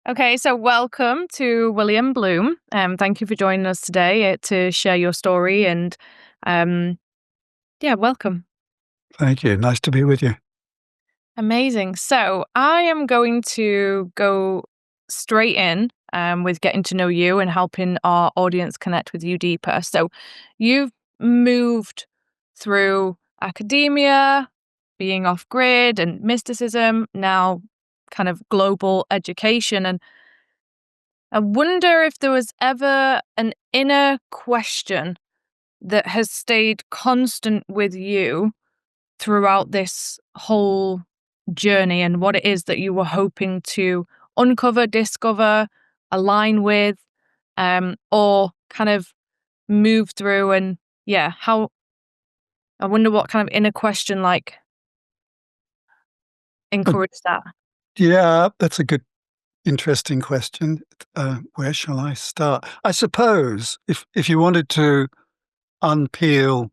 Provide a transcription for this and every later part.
Okay, so welcome to William Bloom. Thank you for joining us today to share your story and um, yeah, welcome. Thank you. Nice to be with you. Amazing. So I am going to go straight in with getting to know you and helping our audience connect with you deeper. So you've moved through academia, being off grid and mysticism, now kind of global education. And I wonder if there was ever an inner question that has stayed constant with you throughout this whole journey and what it is that you were hoping to uncover, discover, align with, or kind of move through. And yeah, how I wonder what kind of inner question Uh, encouraged that. yeah, that's a good, interesting question. Where shall I start? I suppose if you wanted to unpeel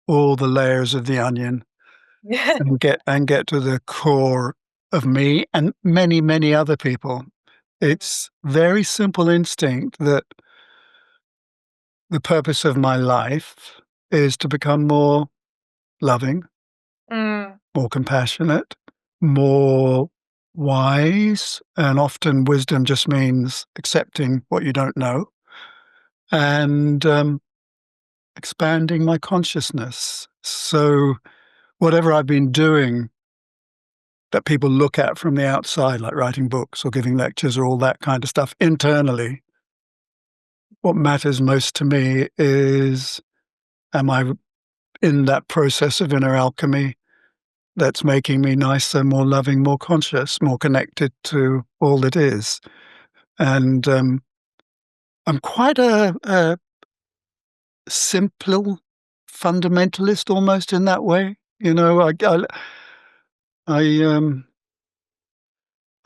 all the layers of the onion Yeah. and get to the core of me and many, many other people, it's very simple instinct that the purpose of my life is to become more loving, Mm, more compassionate, more wise, and often wisdom just means accepting what you don't know and expanding my consciousness. So, whatever I've been doing that people look at from the outside, like writing books or giving lectures or all that kind of stuff, internally, what matters most to me is, am I in that process of inner alchemy that's making me nicer, more loving, more conscious, more connected to all that is? And I'm quite a simple fundamentalist almost in that way. You know, I, I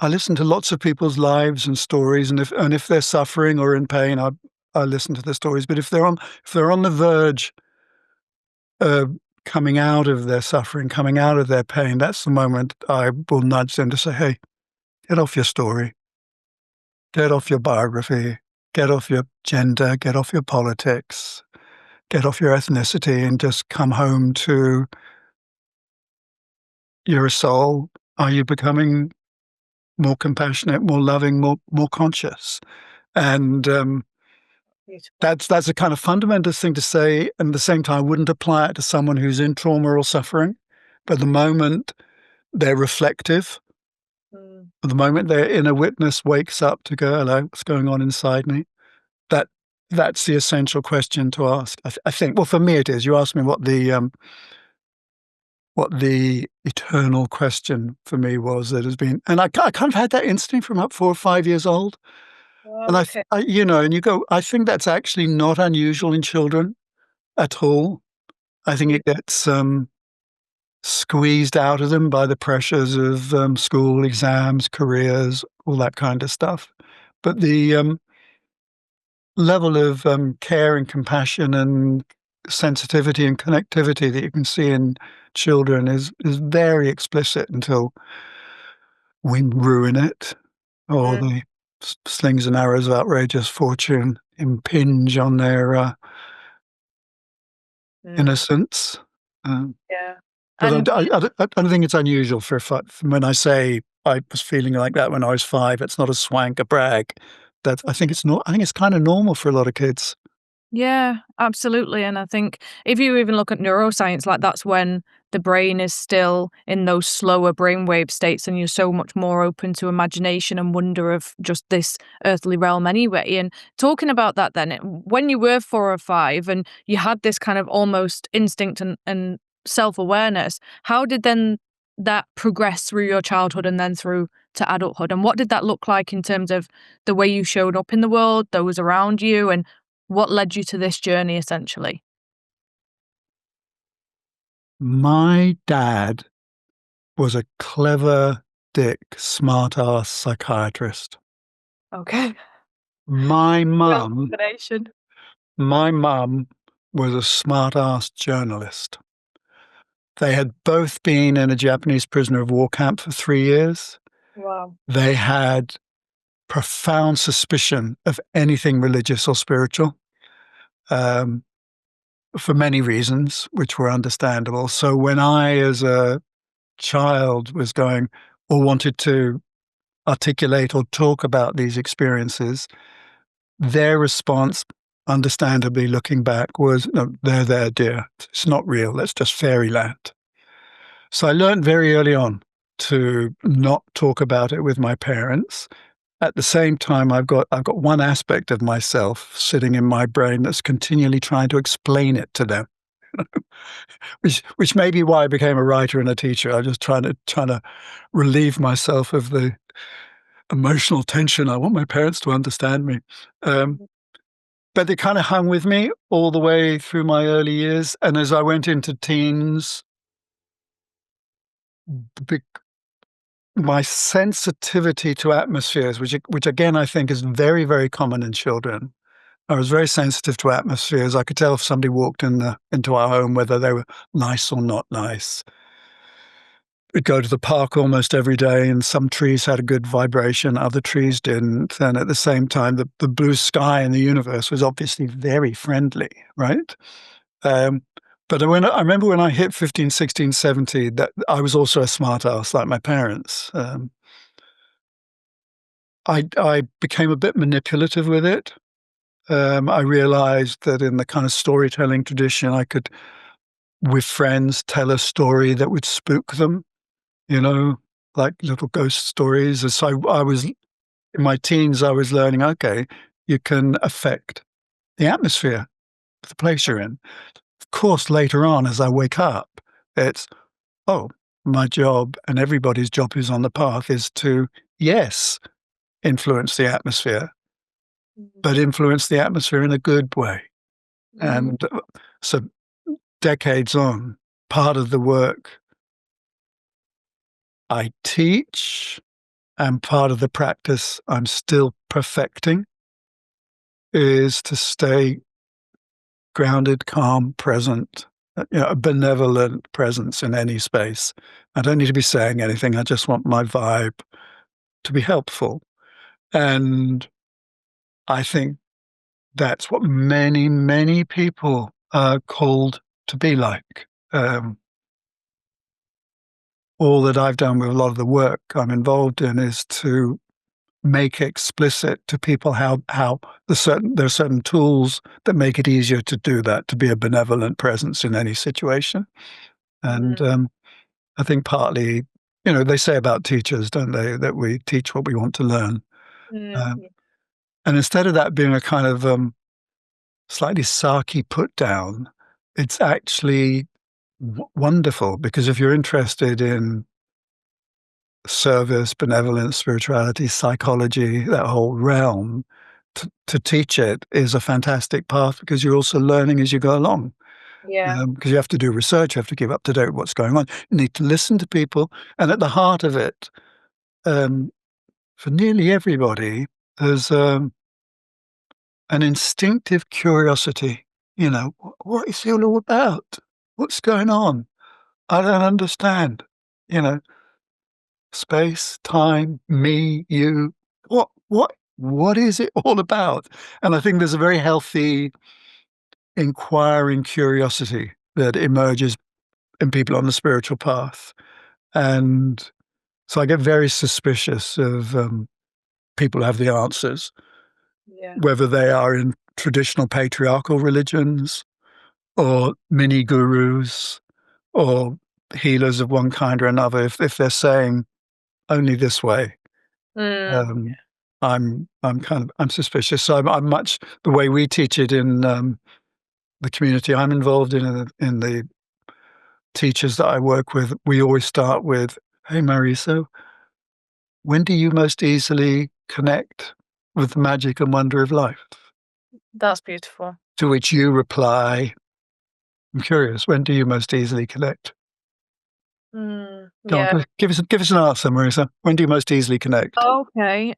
listen to lots of people's lives and stories, and if they're suffering or in pain, I listen to their stories. But if they're on the verge of coming out of their suffering, coming out of their pain, that's the moment I will nudge them to say, "Hey, get off your story, get off your biography, get off your gender, get off your politics, get off your ethnicity, and just come home to you're a soul. Are you becoming more compassionate, more loving, more conscious?" And beautiful. that's a kind of fundamental thing to say, and at the same time, I wouldn't apply it to someone who's in trauma or suffering. But the moment they're reflective, Mm, the moment their inner witness wakes up to go, "Hello, what's going on inside me?" That that's the essential question to ask. I think. Well, for me, it is. You asked me what the eternal question for me was that has been, and I kind of had that instinct from about 4 or 5 years old. And oh, okay. and you go, I think that's actually not unusual in children at all. I think Yeah. it gets squeezed out of them by the pressures of school, exams, careers, all that kind of stuff. But the level of care and compassion and sensitivity and connectivity that you can see in children is very explicit until we ruin it, or Mm, the slings and arrows of outrageous fortune impinge on their mm, innocence. Um, yeah. but And I don't think it's unusual when I say I was feeling like that when I was 5. It's not a swank, a brag. That I think it's not. I think it's kind of normal for a lot of kids. yeah, absolutely. And I think if you even look at neuroscience, like that's when the brain is still in those slower brainwave states, and you're so much more open to imagination and wonder of just this earthly realm anyway. And talking about that, then, when you were 4 or 5 and you had this kind of almost instinct and self awareness, how did then that progress through your childhood and then through to adulthood? And what did that look like in terms of the way you showed up in the world, those around you, and what led you to this journey, essentially? My dad was a clever, dick, smart-ass psychiatrist. Okay. My Real mum, combination. my mum was a smart-ass journalist. They had both been in a Japanese prisoner of war camp for 3 years. Wow. They had profound suspicion of anything religious or spiritual, um, for many reasons, which were understandable. So when I, as a child, was going or wanted to articulate or talk about these experiences, their response, understandably looking back, was, no, they're there, dear. It's not real. That's just fairyland. So I learned very early on to not talk about it with my parents. At the same time, I've got one aspect of myself sitting in my brain that's continually trying to explain it to them, which may be why I became a writer and a teacher. I'm just trying to relieve myself of the emotional tension. I want my parents to understand me. But they kind of hung with me all the way through my early years. And as I went into teens, my sensitivity to atmospheres, which again I think is very, very common in children. I was very sensitive to atmospheres. I could tell if somebody walked into our home whether they were nice or not nice. We'd go to the park almost every day, and some trees had a good vibration, other trees didn't. And at the same time, the blue sky in the universe was obviously very friendly, right? Um, but I remember when I hit 15, 16, 17, that I was also a smart ass like my parents. I became a bit manipulative with it. I realized that in the kind of storytelling tradition, I could, with friends, tell a story that would spook them, you know, like little ghost stories. And so I was, in my teens, I was learning, okay, you can affect the atmosphere of the place you're in. Of course, later on, as I wake up, it's, oh, my job and everybody's job who's on the path is to, yes, influence the atmosphere, but influence the atmosphere in a good way. Mhm. And so decades on, part of the work I teach and part of the practice I'm still perfecting is to stay grounded, calm, present, a benevolent presence in any space. I don't need to be saying anything. I just want my vibe to be helpful. And I think that's what many, many people are called to be like. All that I've done with a lot of the work I'm involved in is to make explicit to people how there are certain tools that make it easier to do that, to be a benevolent presence in any situation. And Mm. I think partly, they say about teachers, don't they, that we teach what we want to learn. Mm. Um, and instead of that being a kind of slightly sarky put down, it's actually wonderful, because if you're interested in service, benevolence, spirituality, psychology, that whole realm, to teach it is a fantastic path, because you're also learning as you go along. Yeah. Because you have to do research, you have to keep up to date with what's going on. You need to listen to people. And at the heart of it, um, for nearly everybody, there's an instinctive curiosity. What is it all about? What's going on? I don't understand. You know, space, time, me, you. What is it all about? And I think there's a very healthy, inquiring curiosity that emerges in people on the spiritual path. And so I get very suspicious of people who have the answers, Yeah. whether they are in traditional patriarchal religions or mini gurus or healers of one kind or another. If they're saying only this way, Mm. um, I'm suspicious. So I'm much the way we teach it in the community I'm involved in the teachers that I work with. We always start with, "Hey, Mariese, when do you most easily connect with the magic and wonder of life?" That's beautiful. To which you reply, "I'm curious. When do you most easily connect?" Go on, Yeah. give us an answer, Mariese. When do you most easily connect? Okay.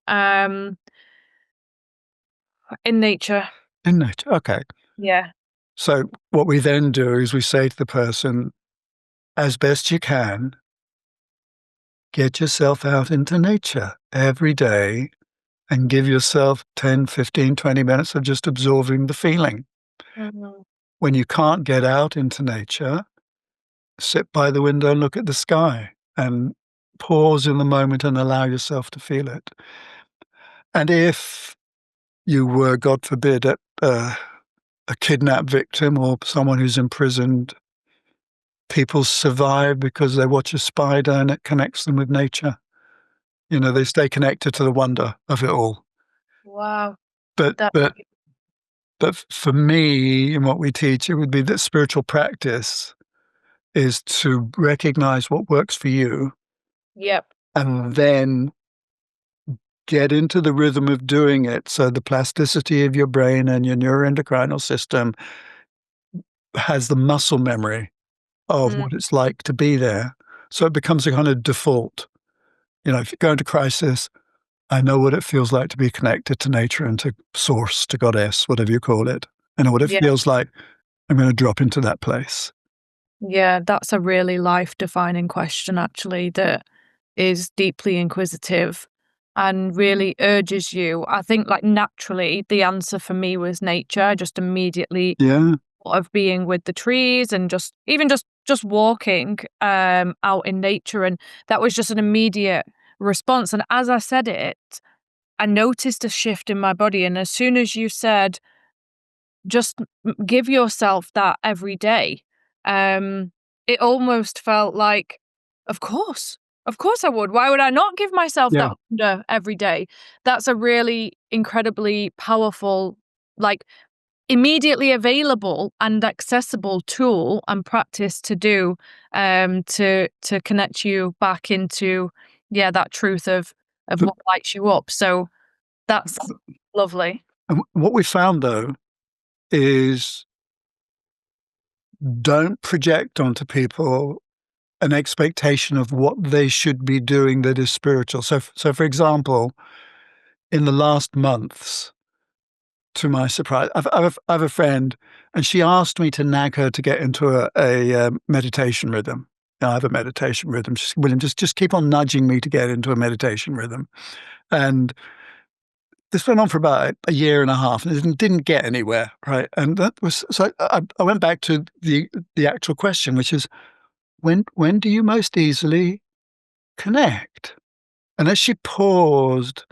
In nature. In nature. Okay. Yeah. So what we then do is we say to the person, as best you can, get yourself out into nature every day and give yourself 10, 15, 20 minutes of just absorbing the feeling. Mhm. When you can't get out into nature, sit by the window and look at the sky and pause in the moment and allow yourself to feel it. And if you were, God forbid, a kidnapped victim or someone who's imprisoned, people survive because they watch a spider and it connects them with nature. You know, they stay connected to the wonder of it all. Wow. But That but but for me, in what we teach, it would be that spiritual practice is to recognize what works for you Yep. and then get into the rhythm of doing it. So the plasticity of your brain and your neuroendocrinal system has the muscle memory of Mm, what it's like to be there. So it becomes a kind of default. You know, if you go into crisis, I know what it feels like to be connected to nature and to source, to goddess, whatever you call it. I know what it yeah. feels like. I'm going to drop into that place. Yeah, that's a really life-defining question actually that is deeply inquisitive and really urges you. I think, like, naturally, the answer for me was nature. I just immediately Yeah, thought of being with the trees and just even just walking, out in nature, and that was just an immediate response, and as I said it, I noticed a shift in my body, and as soon as you said, "Just give yourself that every day," it almost felt like, "Of course. Of course I would. Why would I not give myself that yeah. wonder every day?" That's a really incredibly powerful, like, immediately available and accessible tool and practice to do, to connect you back into, yeah, that truth of But what lights you up. So that's lovely. what we found though is don't project onto people an expectation of what they should be doing that is spiritual. So for example, in the last months, to my surprise, I have a friend, and she asked me to nag her to get into a meditation rhythm. Now, I have a meditation rhythm. She said, William, just keep on nudging me to get into a meditation rhythm. And this went on for about a year and a half, and it didn't get anywhere, right? And that was so. I went back to the actual question, which is when do you most easily connect? And as she paused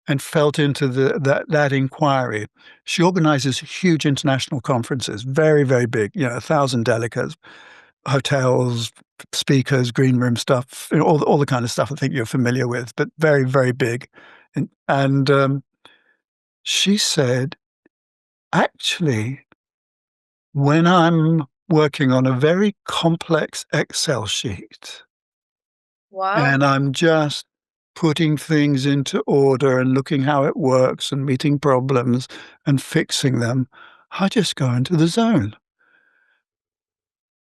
and felt into that inquiry, she organizes huge international conferences, very, very big, 1,000 delegates, hotels, speakers, green room stuff, all the kind of stuff I think you're familiar with, but very, very big. And she said, actually, when I'm working on a very complex Excel sheet, Wow. and I'm just putting things into order and looking how it works and meeting problems and fixing them. I just go into the zone.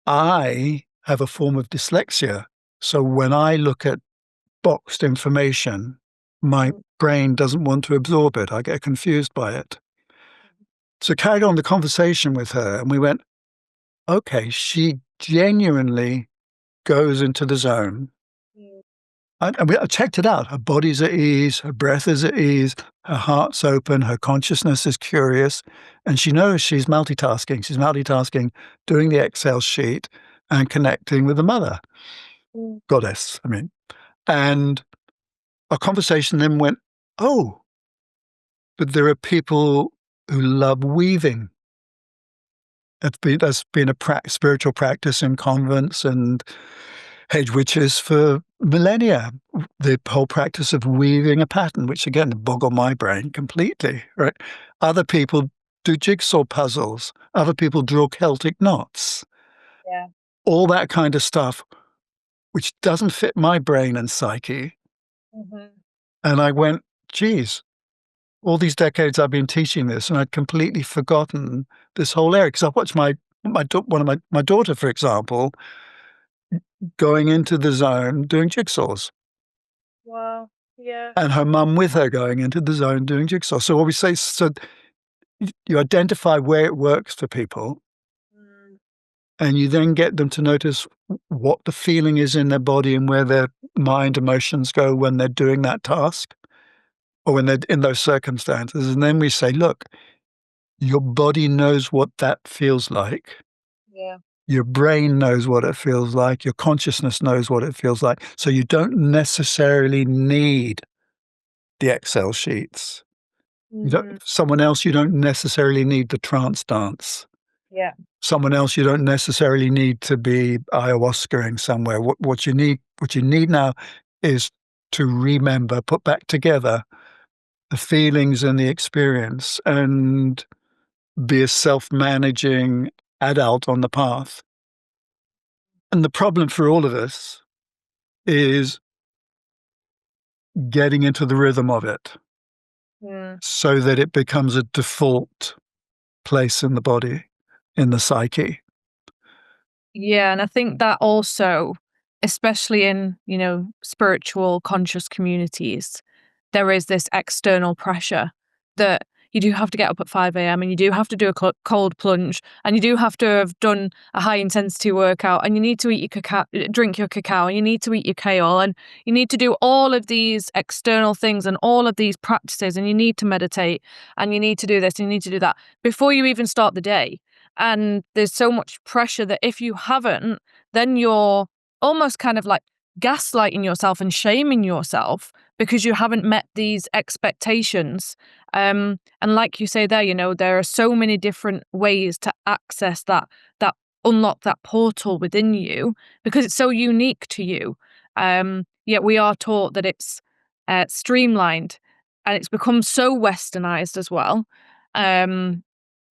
I have a form of dyslexia. So when I look at boxed information, my Mm, brain doesn't want to absorb it. I get confused by it. So carried on the conversation with her and we went, okay, she genuinely goes into the zone. mm, I checked it out. Her body's at ease, her breath is at ease, her heart's open, her consciousness is curious, and she knows she's multitasking. She's multitasking, doing the Excel sheet and connecting with the mother, mm. goddess, I mean. And our conversation then went, oh, but there are people who love weaving. That's been a spiritual practice in convents and hedge witches for millennia. The whole practice of weaving a pattern, which again boggled my brain completely. Right? Other people do jigsaw puzzles. Other people draw Celtic knots. Yeah. All that kind of stuff, which doesn't fit my brain and psyche. Mhm. And I went, geez, all these decades I've been teaching this, and I'd completely forgotten this whole area because I watched one of my daughter, for example, going into the zone doing jigsaws, Wow. Yeah. and her mum with her going into the zone doing jigsaws. So what we say, so you identify where it works for people, Mm. and you then get them to notice what the feeling is in their body and where their mind emotions go when they're doing that task. or when they're in those circumstances. And then we say, look, your body knows what that feels like. Yeah. Your brain knows what it feels like. Your consciousness knows what it feels like. So you don't necessarily need the Excel sheets. Mm, Someone else, you don't necessarily need the trance dance. yeah. Someone else, you don't necessarily need to be ayahuascaing somewhere. What you need now is to remember, put back together the feelings and the experience, and be a self-managing adult on the path. And the problem for all of us is getting into the rhythm of it Mm. so that it becomes a default place in the body, in the psyche. Yeah, and I think that also, especially in, spiritual conscious communities, there is this external pressure that you do have to get up at 5 a.m. and you do have to do a cold plunge and you do have to have done a high intensity workout and you need to eat your cacao, drink your cacao, and you need to eat your kale and you need to do all of these external things and all of these practices and you need to meditate and you need to do this and you need to do that before you even start the day. And there's so much pressure that if you haven't, then you're almost kind of like gaslighting yourself and shaming yourself because you haven't met these expectations. And like you say there, there are so many different ways to access that unlock that portal within you because it's so unique to you. Yet we are taught that it's streamlined and it's become so westernized as well. Um,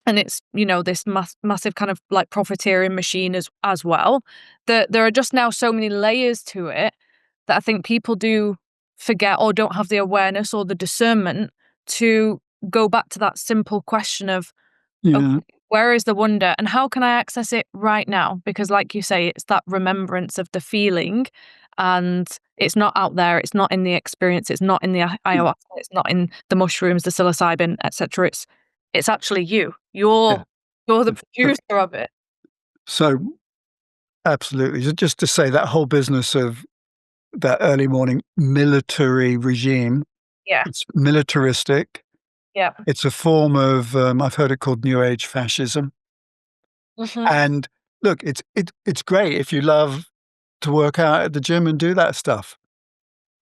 and it's this massive kind of like profiteering machine as well, that there are just now so many layers to it that I think people do forget or don't have the awareness or the discernment to go back to that simple question of, okay, Yeah, where is the wonder and how can I access it right now? Because like you say, it's that remembrance of the feeling and it's not out there, it's not in the experience, it's not in the ayahuasca, it's not in the mushrooms, the psilocybin, etc. It's actually you. yeah. You're the So, producer of it. so absolutely. Just to say that whole business of that early morning military regime, Yeah. it's militaristic. Yeah. It's a form of, I've heard it called New Age fascism. Mhm. And look, it's great if you love to work out at the gym and do that stuff.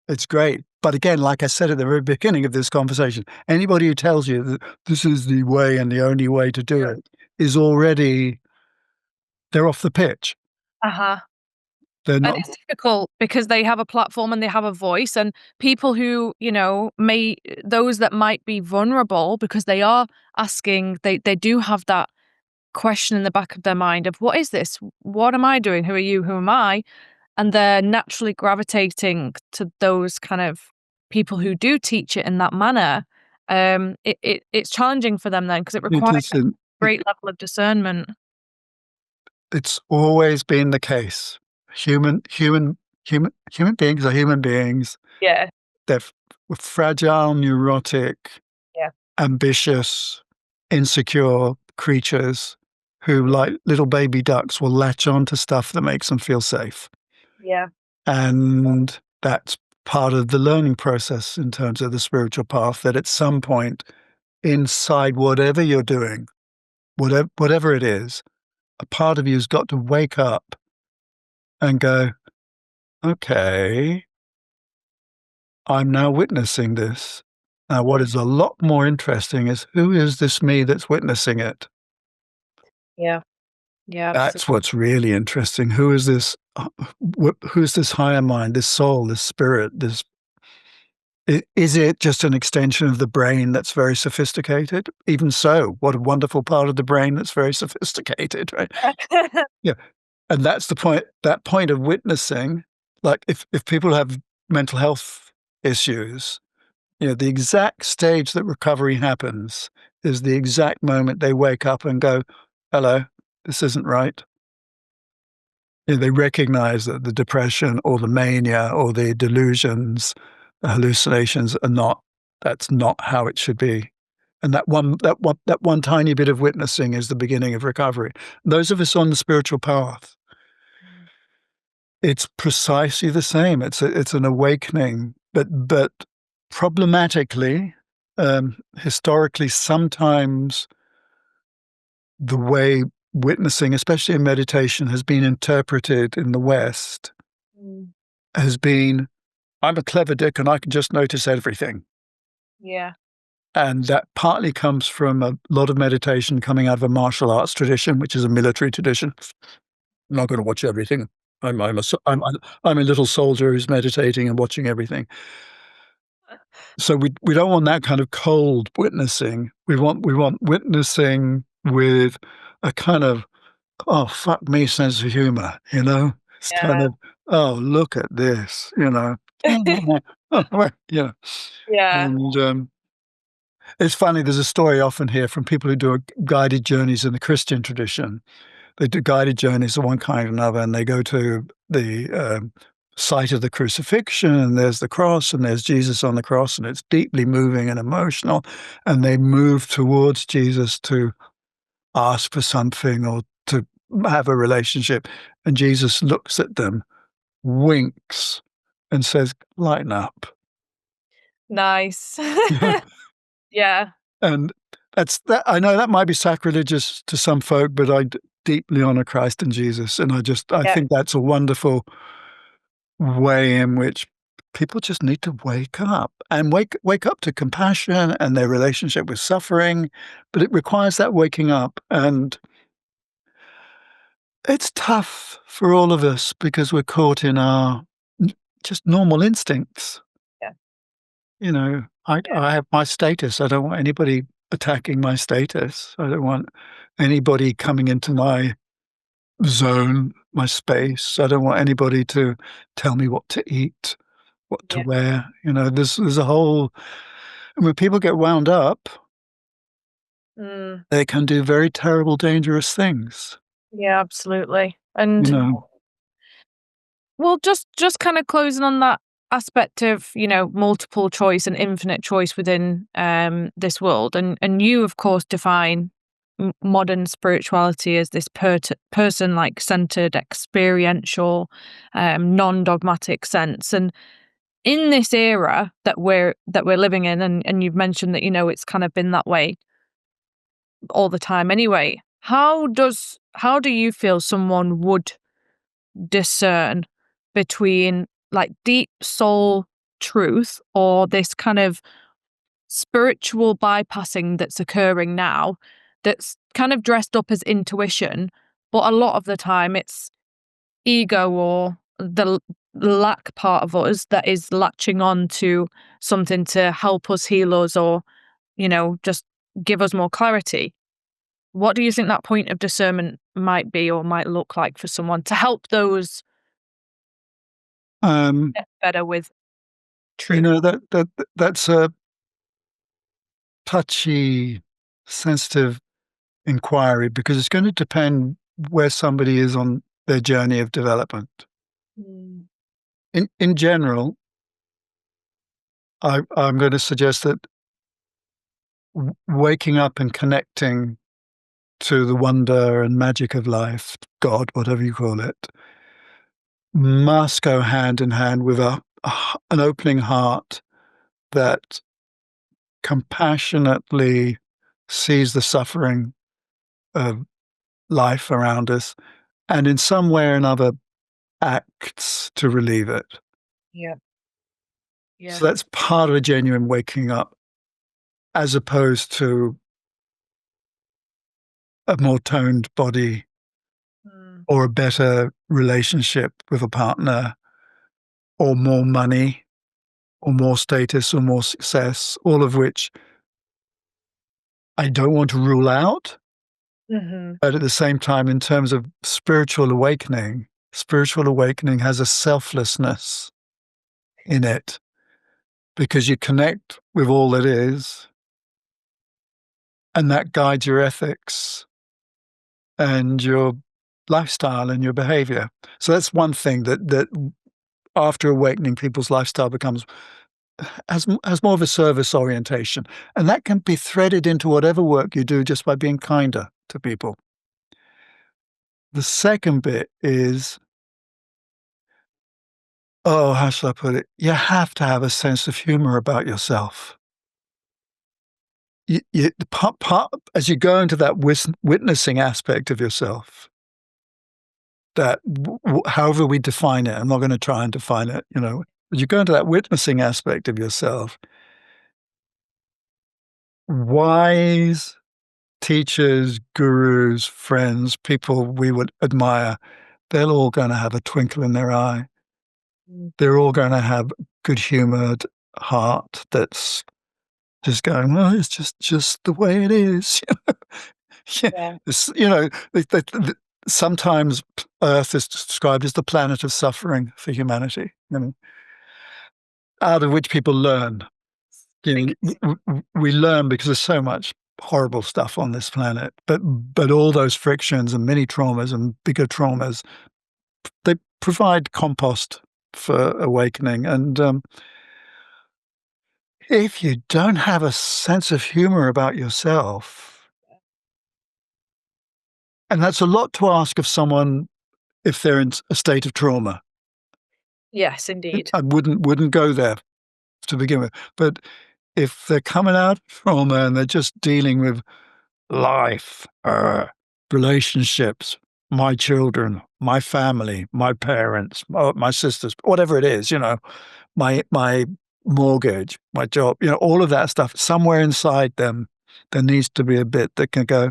It's great. But again, like I said at the very beginning of this conversation, anybody who tells you that this is the way and the only way to do it is already, they're off the pitch. Uh-huh. They're And not, it's difficult because they have a platform and they have a voice, and people who, may those that might be vulnerable because they are asking, they do have that question in the back of their mind of what is this? What am I doing? Who are you? Who am I? And they're naturally gravitating to those kind of people who do teach it in that manner. It's challenging for them then because it it requires a isn't, great level of discernment. it's always been the case. Human beings are human beings. Yeah, They're fragile, neurotic, yeah, ambitious, insecure creatures who, like little baby ducks, will latch on to stuff that makes them feel safe. yeah, And that's part of the learning process in terms of the spiritual path, that at some point inside whatever you're doing, whatever it is, a part of you's got to wake up and go, okay, I'm now witnessing this. Now, what is a lot more interesting is who is this me that's witnessing it? yeah, yeah, That's absolutely. what's really interesting. Who is this? Who's this higher mind, this soul, this spirit? Is it just an extension of the brain that's very sophisticated? Even so, what a wonderful part of the brain that's very sophisticated, right? Yeah, and that's the point. That point of witnessing, like if people have mental health issues, the exact stage that recovery happens is the exact moment they wake up and go, "Hello, this isn't right." They recognize that the depression or the mania or the delusions, the hallucinations are not, that's not how it should be. And that one tiny bit of witnessing is the beginning of recovery. Those of us on the spiritual path, it's precisely the same. It's an awakening, but Problematically, historically, sometimes the way witnessing, especially in meditation, has been interpreted in the West Mm. has been, I'm a clever dick and I can just notice everything. Yeah. And that partly comes from a lot of meditation coming out of a martial arts tradition, which is a military tradition. I'm not going to watch everything. I'm a little soldier who's meditating and watching everything. So we don't want that kind of cold witnessing. We want witnessing with a kind of, oh fuck me, sense of humor. It's kind Yeah. of, oh look at this. Oh, well, Yeah. and it's funny. There's a story I often hear from people who do guided journeys in the Christian tradition. They do guided journeys of one kind or another, and they go to the site of the crucifixion, and there's the cross, and there's Jesus on the cross, and it's deeply moving and emotional. And they move towards Jesus to ask for something or to have a relationship. And Jesus looks at them, winks, and says, "Lighten up." Nice. Yeah. And that's that. I know that might be sacrilegious to some folk, but deeply honor Christ and Jesus, and I Yeah. think that's a wonderful way in which people just need to wake up and wake up to compassion and their relationship with suffering, but it requires that waking up, and it's tough for all of us because we're caught in our just normal instincts. Yeah. I have my status. I don't want anybody attacking my status. I don't want anybody coming into my zone, my space. I don't want anybody to tell me what to eat, what to Yeah. wear. There's a whole. And when people get wound up, Mm. they can do very terrible, dangerous things. Yeah, absolutely. You And know, well, just kind of closing on that aspect of, multiple choice and infinite choice within this world. And you, of course, define modern spirituality as this person like centered, experiential, non-dogmatic sense. And in this era that we're living in, and you've mentioned that, it's kind of been that way all the time anyway. How do you feel someone would discern between like deep soul truth or this kind of spiritual bypassing that's occurring now, that's kind of dressed up as intuition, but a lot of the time it's ego or the lack part of us that is latching on to something to help us, heal us, or just give us more clarity. What do you think that point of discernment might be or might look like for someone to help those um, get better with truth? that's a touchy, sensitive inquiry because it's going to depend where somebody is on their journey of development. Mm. In general, I'm going to suggest that waking up and connecting to the wonder and magic of life, God, whatever you call it, must go hand in hand with an opening heart that compassionately sees the suffering of life around us and in some way or another acts to relieve it. Yeah. So Yeah. that's part of a genuine waking up as opposed to a more toned body Mm. or a better relationship with a partner or more money or more status or more success, all of which I don't want to rule out. Mhm. But at the same time, in terms of spiritual awakening has a selflessness in it because you connect with all that is, and that guides your ethics and your lifestyle and your behavior. So that's one thing that after awakening, people's lifestyle has more of a service orientation, and that can be threaded into whatever work you do just by being kinder to people. The second bit is oh, how shall I put it? You have to have a sense of humor about yourself. As you go into that witnessing aspect of yourself, that however we define it, I'm not going to try and define it, as you go into that witnessing aspect of yourself, wise teachers, gurus, friends, people we would admire, they're all going to have a twinkle in their eye. Mm. They're all going to have good-humored heart that's just going, well, it's just the way it is. Yeah, Yeah. sometimes Earth is described as the planet of suffering for humanity, out of which people learn. We learn because there's so much horrible stuff on this planet, but all those frictions and mini traumas and bigger traumas, they provide compost for awakening. And if you don't have a sense of humor about yourself, and that's a lot to ask of someone if they're in a state of trauma. Yes, indeed. I wouldn't go there to begin with. But if they're coming out of trauma and they're just dealing with life, relationships, my children, my family, my parents, my sisters, whatever it is, my mortgage, my job, all of that stuff, somewhere inside them, there needs to be a bit that can go,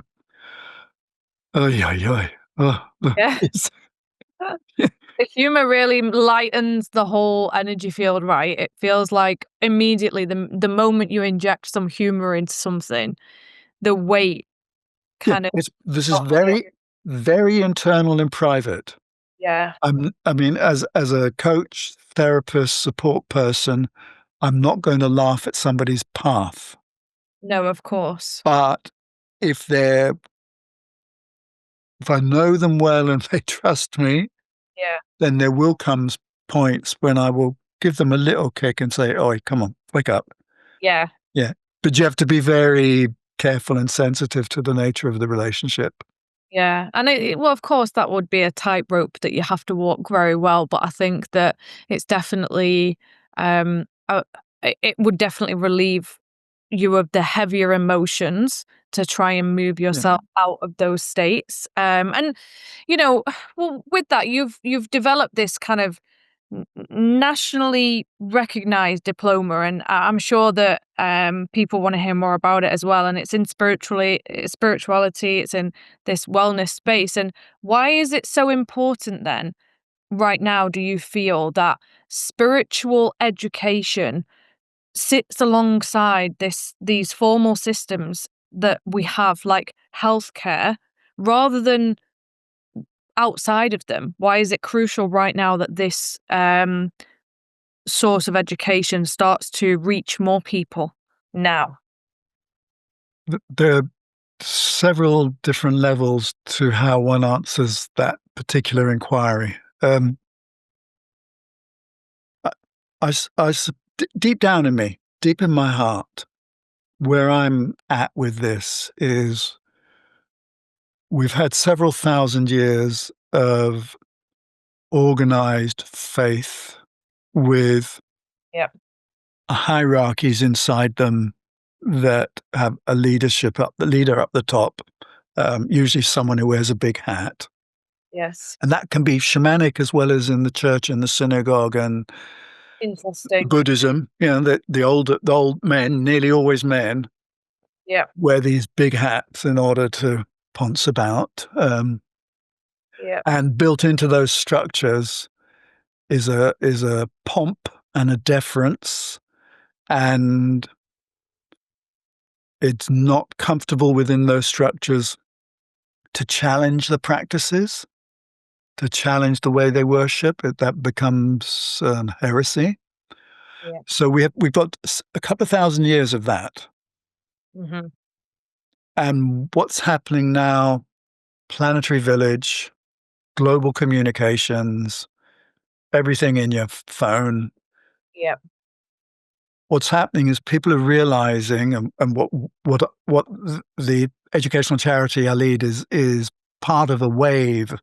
oh, yeah, yeah. Oh, Yeah. it's, The humor really lightens the whole energy field, right? It feels like immediately the moment you inject some humor into something, the weight yeah, kind of this is stops it. very, very internal and private. Yeah. I mean, as a coach, therapist, support person, I'm not going to laugh at somebody's path. No, of course. But if they're if I know them well and they trust me, Yeah. then there will come points when I will give them a little kick and say, "Oh, come on, wake up." Yeah. Yeah. But you have to be very careful and sensitive to the nature of the relationship. Yeah, and well, of course, that would be a tightrope that you have to walk very well, but I think that it's definitely, it would definitely relieve you of the heavier emotions to try and move Yeah. yourself out of those states. And you know, well, with that, you've developed this kind of nationally recognized diploma, and I'm sure that people want to hear more about it as well. And it's in spirituality, it's in this wellness space. And why is it so important then, right now, do you feel that spiritual education sits alongside these formal systems that we have, like healthcare, rather than outside of them? Why is it crucial right now that this source of education starts to reach more people now? There are several different levels to how one answers that particular inquiry. I, deep down in me, deep in my heart, where I'm at with this is we've had several thousand years of organized faith with Yep. hierarchies inside them that have a leader up the top, usually someone who wears a big hat. Yes. And that can be shamanic as well as in the church and the synagogue and Interesting. Buddhism. The old men, nearly always men, Yep. wear these big hats in order to ponce about. Yep. And built into those structures is a pomp and a deference, and it's not comfortable within those structures to challenge the practices, to challenge the way they worship. That becomes heresy. Yeah. So we've got a couple of thousand years of that. Hmm. And what's happening now, planetary village, global communications, everything in your phone. Yep. What's happening is people are realizing, and what the educational charity I lead is part of a wave,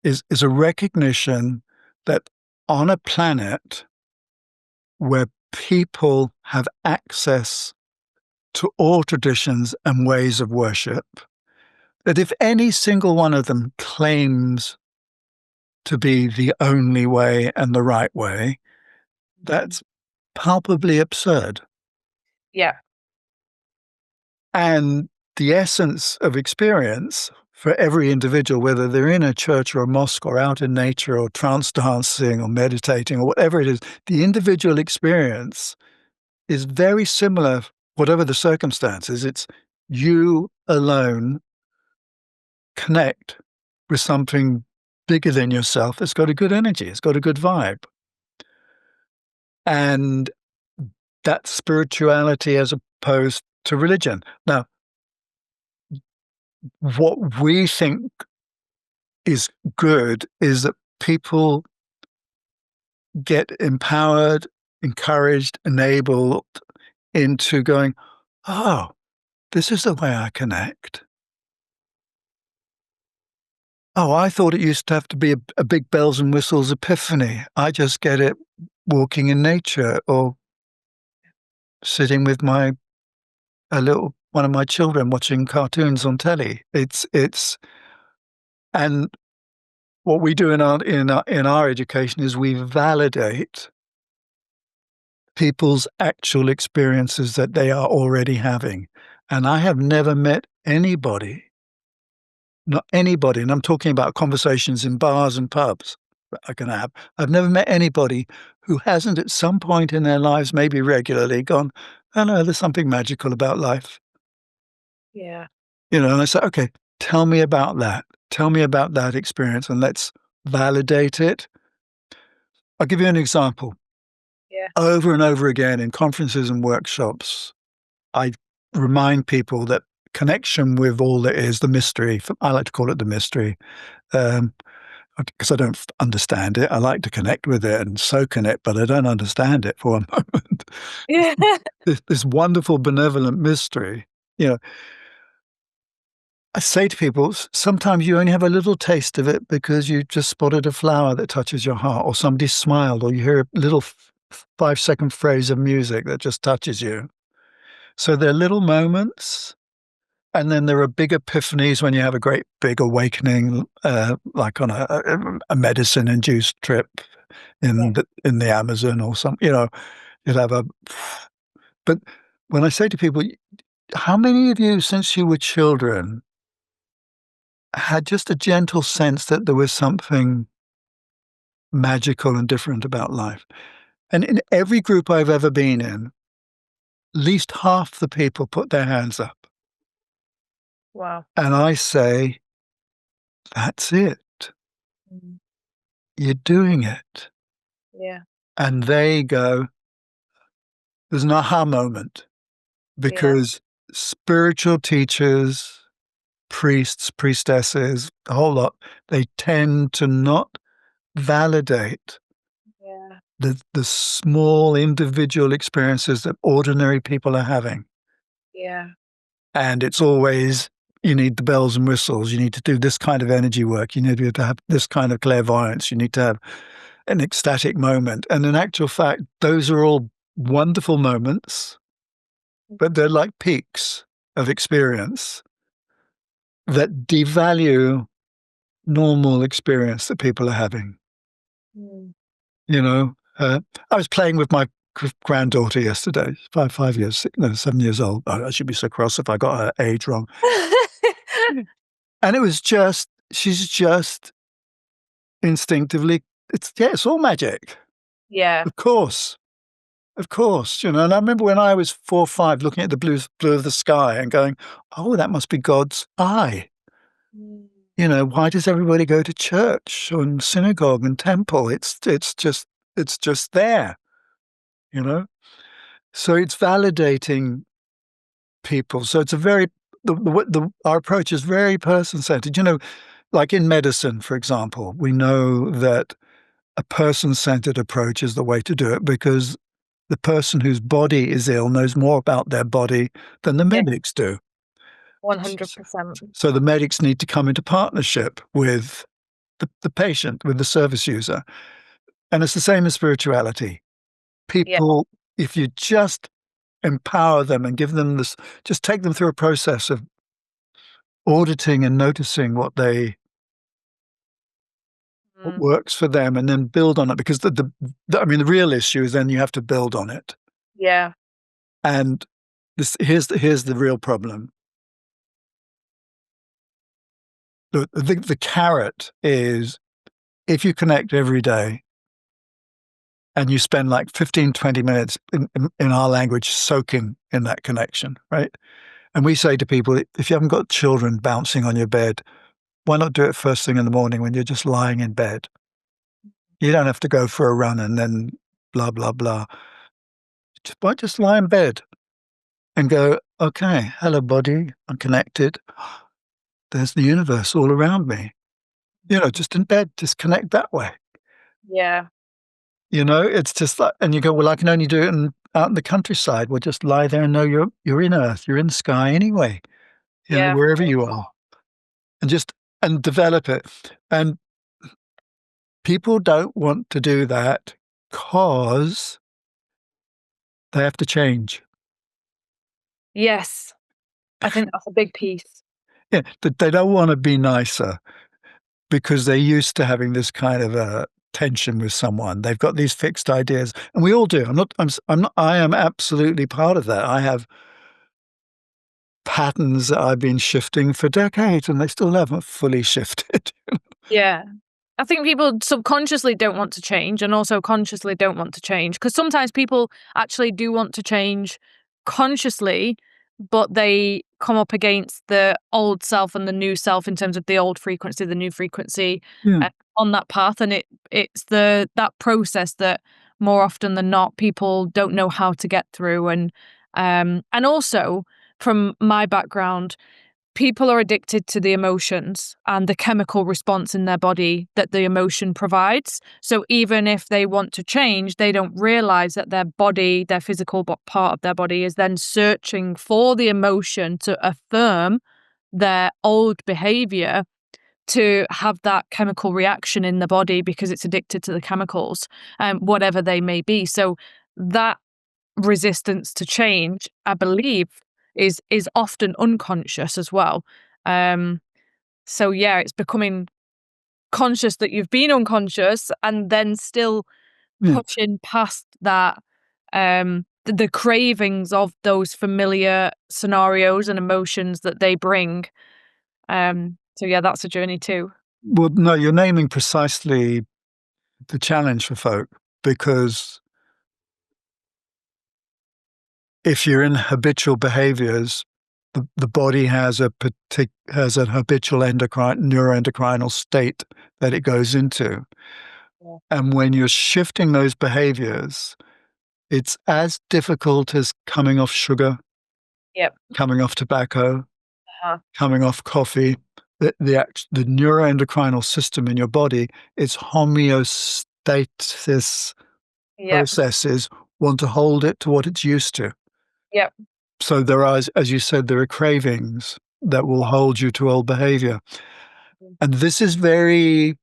is a recognition that on a planet where people have access to all traditions and ways of worship, that if any single one of them claims to be the only way and the right way, Mhm. that's palpably absurd. Yeah. And the essence of experience for every individual, whether they're in a church or a mosque or out in nature or trance dancing or meditating or whatever it is, the individual experience is very similar, whatever the circumstances. It's you alone connect with something bigger than yourself. It's got a good energy, it's got a good vibe. And that's spirituality as opposed to religion. Now, what we think is good is that people get empowered, encouraged, enabled into going, oh, this is the way I connect. Oh, I thought it used to have to be a big bells and whistles epiphany. I just get it walking in nature or sitting with my a little one of my children watching cartoons on telly. It's and what we do in our education is we validate people's actual experiences that they are already having. And I have never met anybody, not anybody, and I'm talking about conversations in bars and pubs that I can have. I've never met anybody who hasn't at some point in their lives, maybe regularly, gone, oh no, there's something magical about life. Yeah. And I say, okay, tell me about that. Tell me about that experience and let's validate it. I'll give you an example. Yeah. Over and over again in conferences and workshops, I remind people that connection with all that is the mystery. I like to call it the mystery because I don't understand it. I like to connect with it and soak in it, but I don't understand it for a moment. Yeah. This wonderful, benevolent mystery. You know, I say to people, sometimes you only have a little taste of it because you just spotted a flower that touches your heart, or somebody smiled, or you hear a little 5-second phrase of music that just touches you. So they're little moments. And then there are big epiphanies when you have a great big awakening, like on a medicine-induced trip Yeah. in the Amazon or something. You'd have a. But when I say to people, how many of you, since you were children, had just a gentle sense that there was something magical and different about life? And in every group I've ever been in, at least half the people put their hands up, Wow. and I say, "That's it. Mm. You're doing it." Yeah. And they go, there's an aha moment Yeah. because spiritual teachers, priests, priestesses, a whole lot, they tend to not validate Yeah. the small individual experiences that ordinary people are having. Yeah. And it's always, you need the bells and whistles. You need to do this kind of energy work. You need to have this kind of clairvoyance. You need to have an ecstatic moment. And in actual fact, those are all wonderful moments, but they're like peaks of experience that devalue normal experience that people are having. Mm. You know, I was playing with my granddaughter yesterday, 5 years, no, 7 years old. Oh, I should be so cross if I got her age wrong. And it was just, she's just instinctively, it's all magic. Yeah. Of course. Of course, and I remember when I was 4 or 5 looking at the blue of the sky and going, "Oh, that must be God's eye." Mm. Why does everybody go to church and synagogue and temple? It's just there, you know? So it's validating people. So it's a very our approach is very person-centered. Like in medicine, for example, we know that a person-centered approach is the way to do it because the person whose body is ill knows more about their body than the Yeah. medics do. 100%. So the medics need to come into partnership with the patient, with the service user. And it's the same as spirituality. Yeah. People, if you just empower them and give them this, just take them through a process of auditing and noticing what Mm. works for them, and then build on it. Because I mean, the real issue is then you have to build on it. Yeah. And here's the real problem. The carrot is, if you connect every day and you spend like 15, 20 minutes in our language soaking in that connection, right? And we say to people, if you haven't got children bouncing on your bed, why not do it first thing in the morning when you're just lying in bed? You don't have to go for a run and then blah, blah, blah. Why just lie in bed and go, okay, hello, body, I'm connected. There's the universe all around me. Just in bed, just connect that way. Yeah. It's just like, and you go, well, I can only do it out in the countryside. Well, just lie there and know you're in Earth, you're in the sky anyway, Yeah. wherever you are, and and develop it. And people don't want to do that because they have to change. Yes. I think that's a big piece. Yeah, they don't want to be nicer because they're used to having this kind of a tension with someone. They've got these fixed ideas, and we all do. I am absolutely part of that. I have patterns that I've been shifting for decades, and they still haven't fully shifted. Yeah. I think people subconsciously don't want to change and also consciously don't want to change, because sometimes people actually do want to change consciously, but they come up against the old self and the new self in terms of the old frequency, the new frequency, Yeah, on that path. And it's that process that more often than not people don't know how to get through. And also from my background, people are addicted to the emotions and the chemical response in their body that the emotion provides. So even if they want to change, they don't realize that their body, their physical part of their body, is then searching for the emotion to affirm their old behavior, to have that chemical reaction in the body because it's addicted to the chemicals, whatever they may be. So that resistance to change, I believe, is often unconscious as well. Um, so yeah, it's becoming conscious that you've been unconscious, and then still yeah. pushing past that, the cravings of those familiar scenarios and emotions that they bring. So yeah, that's a journey too. Well, no, you're naming precisely the challenge for folk, because if you're in habitual behaviors, the body has has an habitual neuroendocrinal state that it goes into. Yeah. And when you're shifting those behaviors, it's as difficult as coming off sugar, Yep. coming off tobacco, Uh-huh. coming off coffee. The neuroendocrinal system in your body, its homeostasis Yep. processes want to hold it to what it's used to. Yep. So there are, as you said, there are cravings that will hold you to old behavior. Mhm. And this is very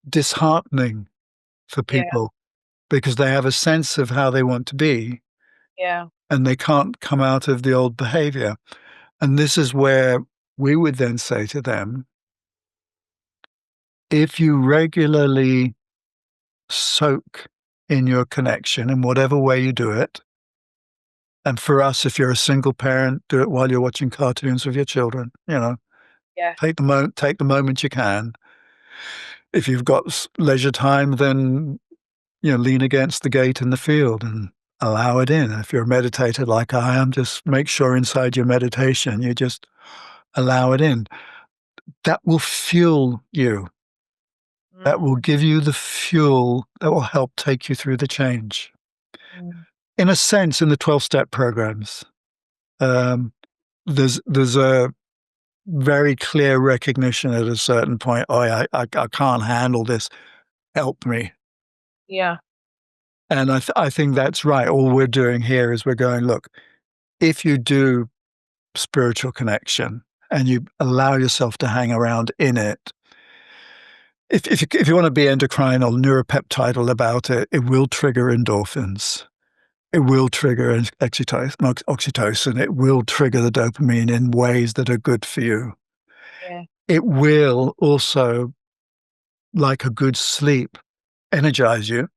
disheartening for Yeah. people because they have a sense of how they want to be Yeah. and they can't come out of the old behavior. And this is where we would then say to them, if you regularly soak in your connection in whatever way you do it, and for us, if you're a single parent, do it while you're watching cartoons with your children, Yeah. take the moment you can. If you've got leisure time, then lean against the gate in the field and allow it in. If you're a meditator like I am, just make sure inside your meditation you just allow it in. That will fuel you. That will Mm. give you the fuel that will help take you through the change. Mm. In a sense, in the 12-step programs, um, there's a very clear recognition at a certain point. Oh, I can't handle this. Help me. Yeah. And I think that's right. All we're doing here is we're going, look, if you do spiritual connection and you allow yourself to hang around in it, if you want to be endocrine or neuropeptidal about it, it will trigger endorphins. It will trigger oxytocin. It will trigger the dopamine in ways that are good for you. Yeah. It will also, like a good sleep, energize you,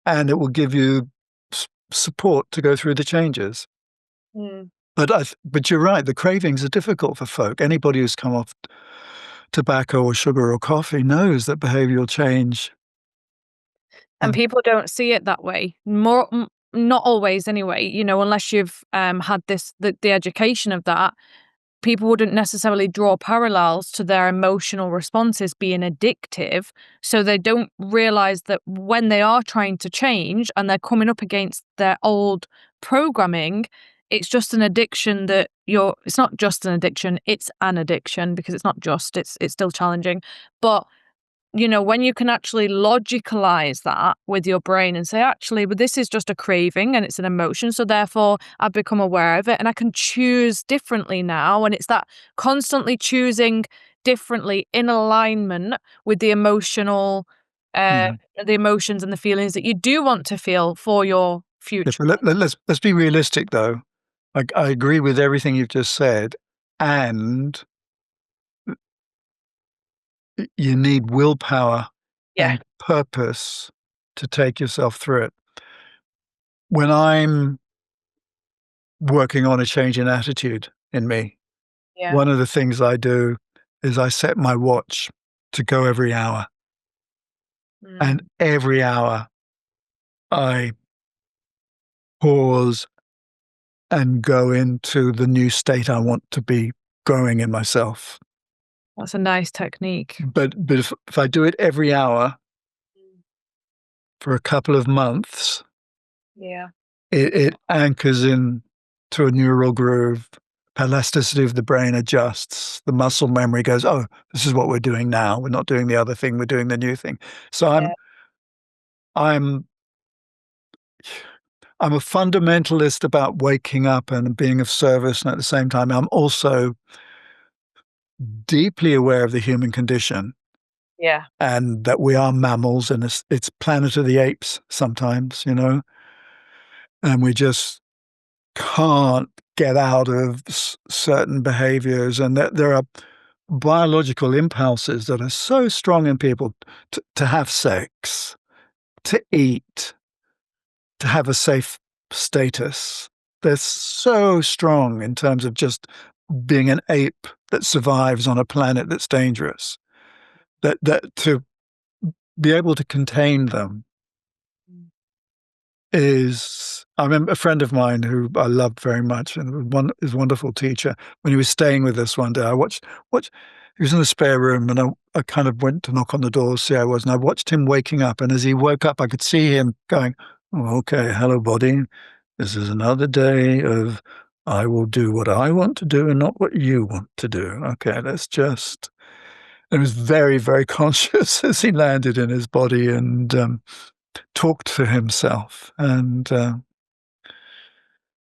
and it will give you support to go through the changes. Mm. But you're right. The cravings are difficult for folk. Anybody who's come off tobacco or sugar or coffee knows that behavioral change. And people don't see it that way. Not always anyway, unless you've, had the education of that, people wouldn't necessarily draw parallels to their emotional responses being addictive, so they don't realize that when they are trying to change and they're coming up against their old programming, it's just an addiction that it's not just an addiction, it's an addiction because it's not just, it's still challenging. But when you can actually logicalize that with your brain and say, actually, but this is just a craving and it's an emotion. So therefore, I've become aware of it and I can choose differently now. And it's that constantly choosing differently in alignment with Mm. the emotions and the feelings that you do want to feel for your Yeah, future. but let's be realistic, though. I agree with everything you've just said, and you need willpower Yeah. and purpose to take yourself through it. When I'm working on a change in attitude in me, Yeah. one of the things I do is I set my watch to go every hour. And Mm. every hour I pause and go into the new state I want to be growing in myself. That's a nice technique. But if I do it every hour Mm. for a couple of months, Yeah. it anchors in to a neural groove. Plasticity of the brain adjusts. The muscle memory goes, oh, this is what we're doing now. We're not doing the other thing. We're doing the new thing. So Yeah. I'm I'm a fundamentalist about waking up and being of service, and at the same time, I'm also deeply aware of the human condition Yeah. and that we are mammals, and it's Planet of the Apes sometimes, and we just can't get out of certain behaviors, and that there are biological impulses that are so strong in people to have sex, to eat, to have a safe status. They're so strong in terms of just being an ape that survives on a planet that's dangerous. That to be able to contain them Mm. is. I remember a friend of mine who I loved very much, and his wonderful teacher. When he was staying with us one day, I watched. He was in the spare room, and I kind of went to knock on the door to see how he was, and I watched him waking up. And as he woke up, I could see him going, "Oh, okay, hello, body. This is another day of I will do what I want to do and not what you want to do. Okay, let's just." And he was very, very conscious as he landed in his body and talked to himself. And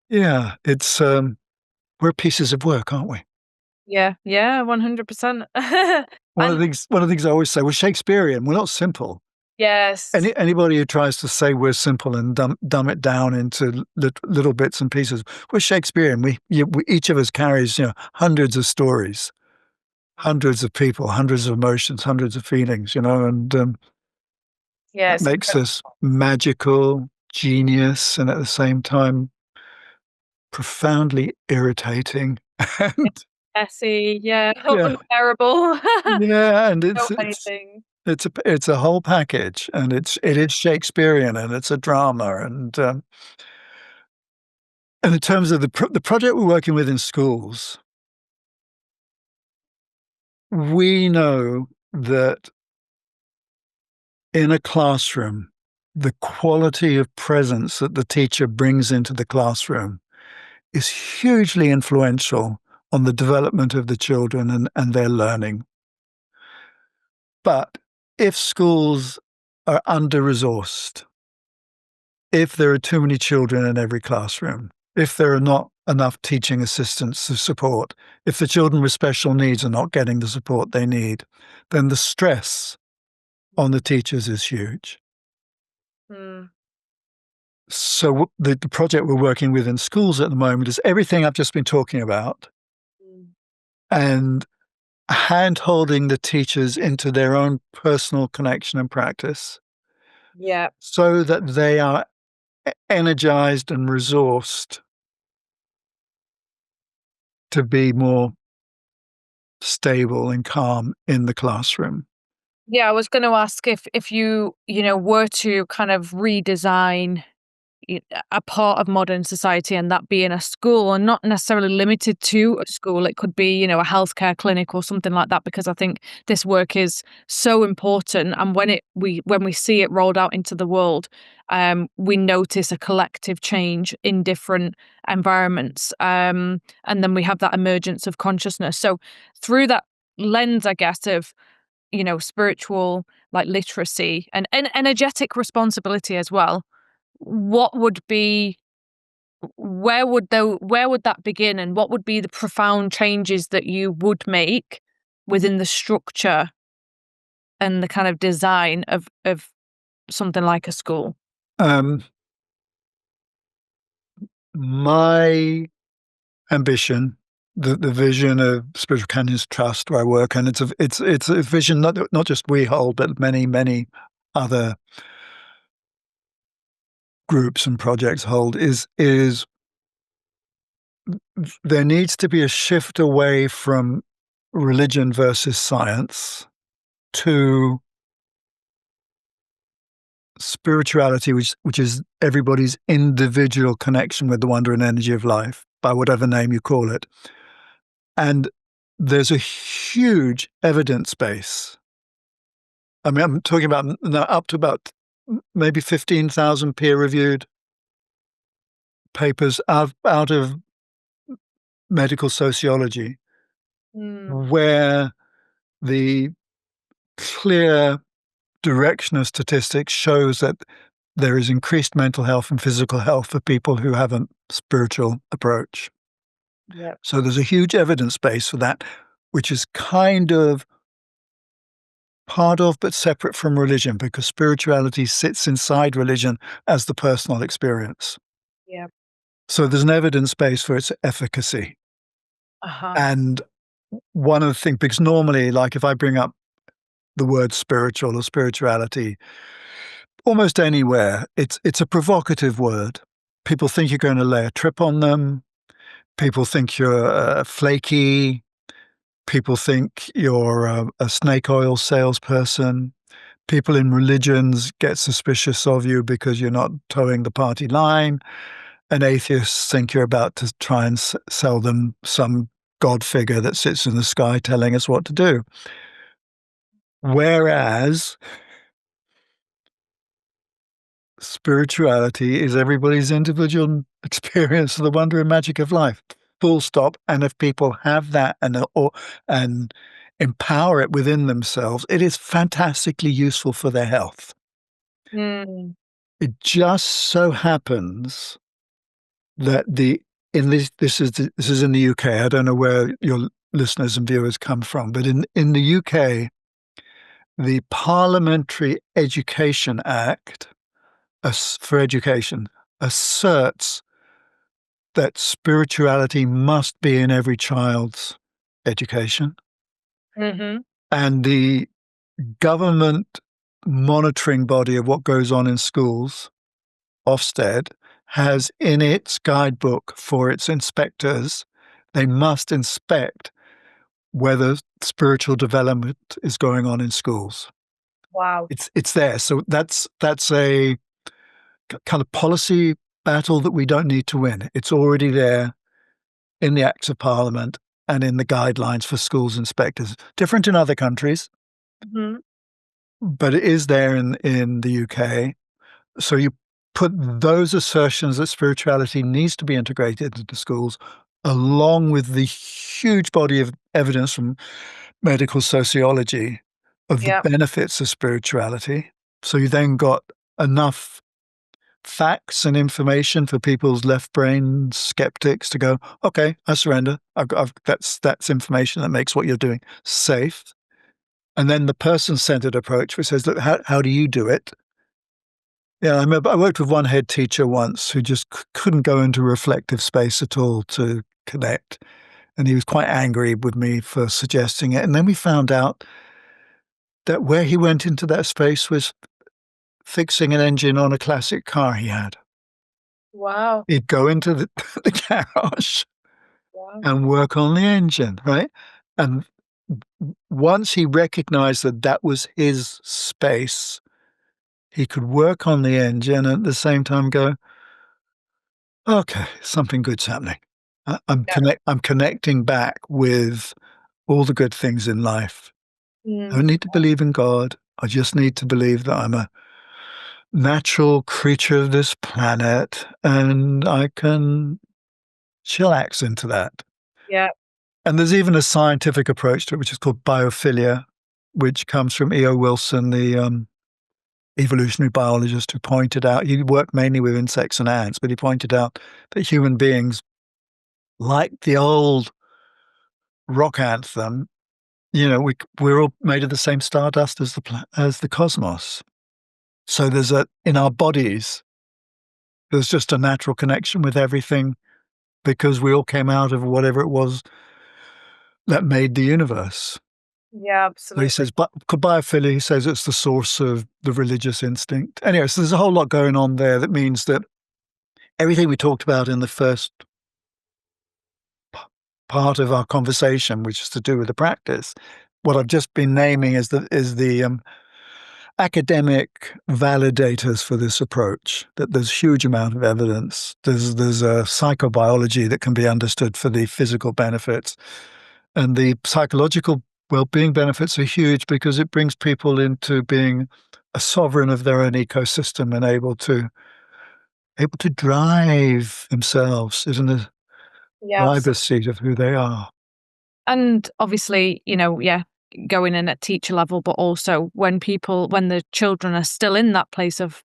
yeah, it's we're pieces of work, aren't we? Yeah. Yeah. 100%. And One of the things I always say, we're Shakespearean. We're not simple. yes. Anybody who tries to say we're simple and dumb it down into little bits and pieces, we're Shakespearean. We each of us carries hundreds of stories, hundreds of people, hundreds of emotions, hundreds of feelings, and Yeah, that it's makes us magical, genius, and at the same time profoundly irritating. And messy, yeah, yeah, unbearable. yeah, and So many things. it's a whole package, and it is Shakespearean, and it's a drama, and in terms of the project we're working with in schools, we know that in a classroom, the quality of presence that the teacher brings into the classroom is hugely influential on the development of the children and their learning. But if schools are under-resourced, if there are too many children in every classroom, if there are not enough teaching assistants to support. If the children with special needs are not getting the support they need, then the stress on the teachers is huge. Mm. So the project we're working with in schools at the moment is everything I've just been talking about, Mm. and hand-holding the teachers into their own personal connection and practice Yeah. so that they are energized and resourced to be more stable and calm in the classroom. Yeah, I was going to ask if you were to kind of redesign a part of modern society, and that being a school, and not necessarily limited to a school. It could be, a healthcare clinic or something like that, because I think this work is so important. And when we see it rolled out into the world, we notice a collective change in different environments. And then we have that emergence of consciousness. So through that lens, I guess, of spiritual, like, literacy and energetic responsibility as well, what would be where would that begin, and what would be the profound changes that you would make within the structure and the kind of design of something like a school? Um, my ambition, the vision of Spiritual Canyons Trust, where I work, and it's a vision not just we hold, but many other groups and projects hold, is there needs to be a shift away from religion versus science to spirituality, which is everybody's individual connection with the wonder and energy of life, by whatever name you call it. And there's a huge evidence base. I mean, I'm talking about now up to about maybe 15,000 peer-reviewed papers out of medical sociology, Mm. where the clear direction of statistics shows that there is increased mental health and physical health for people who have a spiritual approach. Yep. So there's a huge evidence base for that, which is kind of part of but separate from religion, because spirituality sits inside religion as the personal experience. Yep. So there's an evidence base for its efficacy. Uh-huh. And one of the things, because normally, like if I bring up the word spiritual or spirituality, almost anywhere, it's a provocative word. People think you're going to lay a trip on them. People think you're flaky. People think you're a snake oil salesperson. People in religions get suspicious of you because you're not towing the party line. And atheists think you're about to try and sell them some god figure that sits in the sky telling us what to do. Whereas spirituality is everybody's individual experience of the wonder and magic of life. Full stop. And if people have that and empower it within themselves, it is fantastically useful for their health. Mm. It just so happens that this is in the UK. I don't know where your listeners and viewers come from, but in the UK, the Parliamentary Education Act for education asserts that spirituality must be in every child's education, Mhm. and the government monitoring body of what goes on in schools, Ofsted, has in its guidebook for its inspectors, they must inspect whether spiritual development is going on in schools. Wow. It's there. So that's a kind of policy battle that we don't need to win. It's already there in the Acts of Parliament and in the guidelines for schools inspectors. Different in other countries, Mhm. but it is there in the UK. So you put those assertions that spirituality needs to be integrated into schools, along with the huge body of evidence from medical sociology of the Yep. benefits of spirituality. So you then got enough facts and information for people's left brain skeptics to go, okay, I surrender. That's information that makes what you're doing safe. And then the person-centered approach, which says, look, how do you do it? Yeah, I remember I worked with one head teacher once who just couldn't go into reflective space at all to connect. And he was quite angry with me for suggesting it. And then we found out that where he went into that space was fixing an engine on a classic car he had. Wow. He'd go into the garage Wow. and work on the engine, right? And once he recognized that that was his space, he could work on the engine and at the same time go, okay, something good's happening. Yeah. I'm connecting back with all the good things in life. I Mm. don't need to believe in God. I just need to believe that I'm a natural creature of this planet and I can chillax into that. Yeah. And there's even a scientific approach to it, which is called biophilia, which comes from E.O. Wilson, the evolutionary biologist who pointed out, he worked mainly with insects and ants, but he pointed out that human beings, like the old rock anthem, we're all made of the same stardust as the cosmos. So in our bodies, there's just a natural connection with everything because we all came out of whatever it was that made the universe. Yeah, So he absolutely. says, but biophilia, he says it's the source of the religious instinct. Anyway, so there's a whole lot going on there that means that everything we talked about in the first part of our conversation, which is to do with the practice, what I've just been naming is the academic validators for this approach. That there's huge amount of evidence. There's a psychobiology that can be understood for the physical benefits, and the psychological well-being benefits are huge because it brings people into being a sovereign of their own ecosystem and able to drive themselves, is in the Yeah, driver's absolutely. seat of who they are. And obviously, yeah, going in at teacher level, but also when the children are still in that place of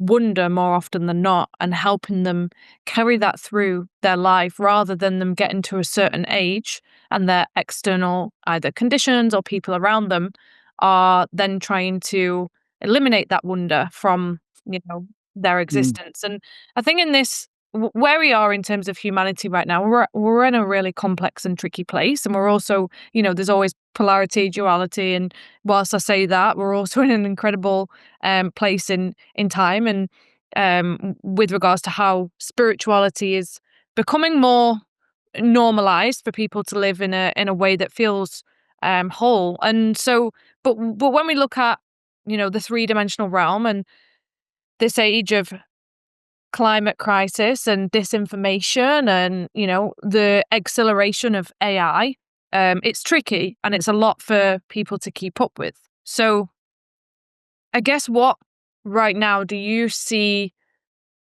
wonder more often than not and helping them carry that through their life rather than them getting to a certain age and their external either conditions or people around them are then trying to eliminate that wonder from their Mm. existence. And I think in this where we are in terms of humanity right now, we're in a really complex and tricky place, and we're also there's always polarity, duality, and whilst I say that, we're also in an incredible place in time and with regards to how spirituality is becoming more normalized for people to live in a way that feels whole. And so, but when we look at the three-dimensional realm and this age of climate crisis and disinformation and the acceleration of AI, it's tricky and it's a lot for people to keep up with. So I guess what right now do you see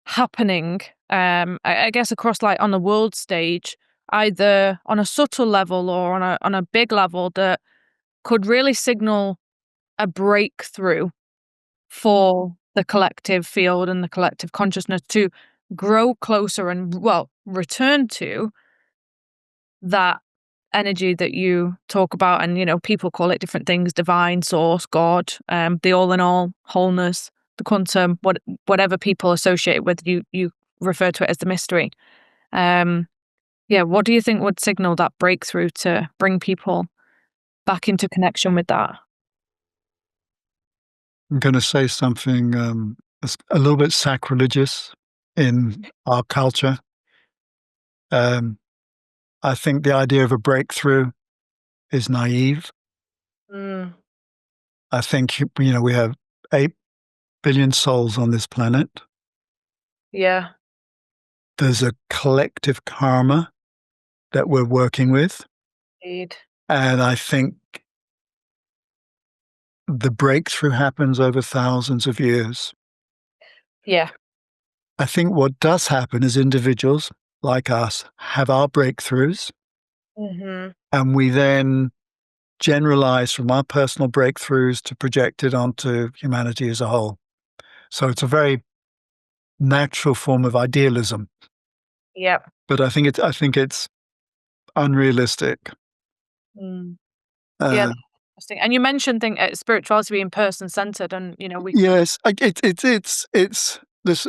happening, I guess across like on the world stage, either on a subtle level or on a big level that could really signal a breakthrough for the collective field and the collective consciousness to grow closer and well return to that energy that you talk about, and people call it different things: divine, source, God, the all in all, wholeness, the quantum, whatever people associate it with, you refer to it as the mystery. um yeah, what do you think would signal that breakthrough to bring people back into connection with that? I'm going to say something a little bit sacrilegious in our culture. Um, I think the idea of a breakthrough is naive. Mm, I think, we have 8 billion souls on this planet. yeah, There's a collective karma that we're working with. indeed. And I think the breakthrough happens over thousands of years. Yeah. I think what does happen is individuals like us have our breakthroughs, Hmm. and we then generalize from our personal breakthroughs to project it onto humanity as a whole. So it's a very natural form of idealism. Yep. But I think it's unrealistic. Mm. Yeah, Uh, that's interesting. And you mentioned spirituality being person centered, and we. yes, it's this.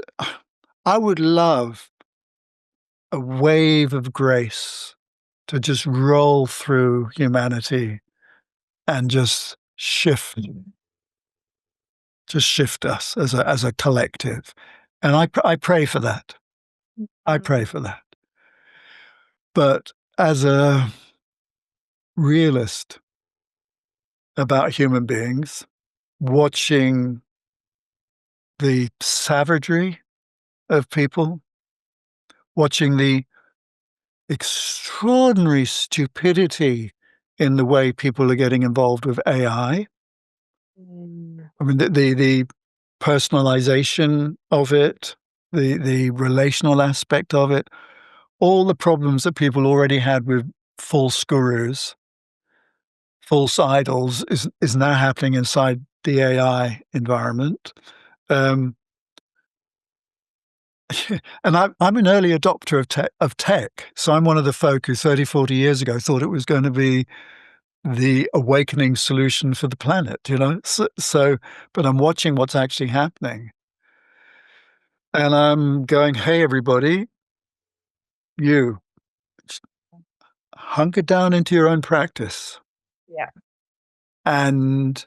I would love a wave of grace to just roll through humanity and just shift us as a collective. And I pray for that. I Mm. pray for that. But as a realist about human beings, watching the savagery of people, watching the extraordinary stupidity in the way people are getting involved with AI. Mm. I mean, the personalization of it, the relational aspect of it, all the problems that people already had with false gurus, false idols, is now happening inside the AI environment. Um, and I'm an early adopter of tech. So I'm one of the folk who 30, 40 years ago thought it was going to be the awakening solution for the planet, but I'm watching what's actually happening. And I'm going, hey, everybody, you hunker down into your own practice. Yeah. And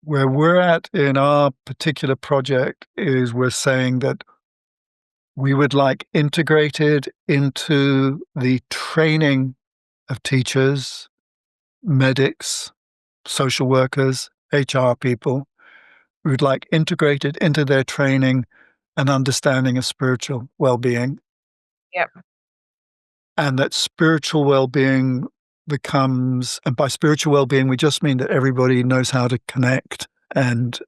where we're at in our particular project is we're saying that we would like integrated into the training of teachers, medics, social workers, HR people. We would like integrated into their training an understanding of spiritual well-being, Yep. and that spiritual well-being becomes, and by spiritual well-being, we just mean that everybody knows how to connect and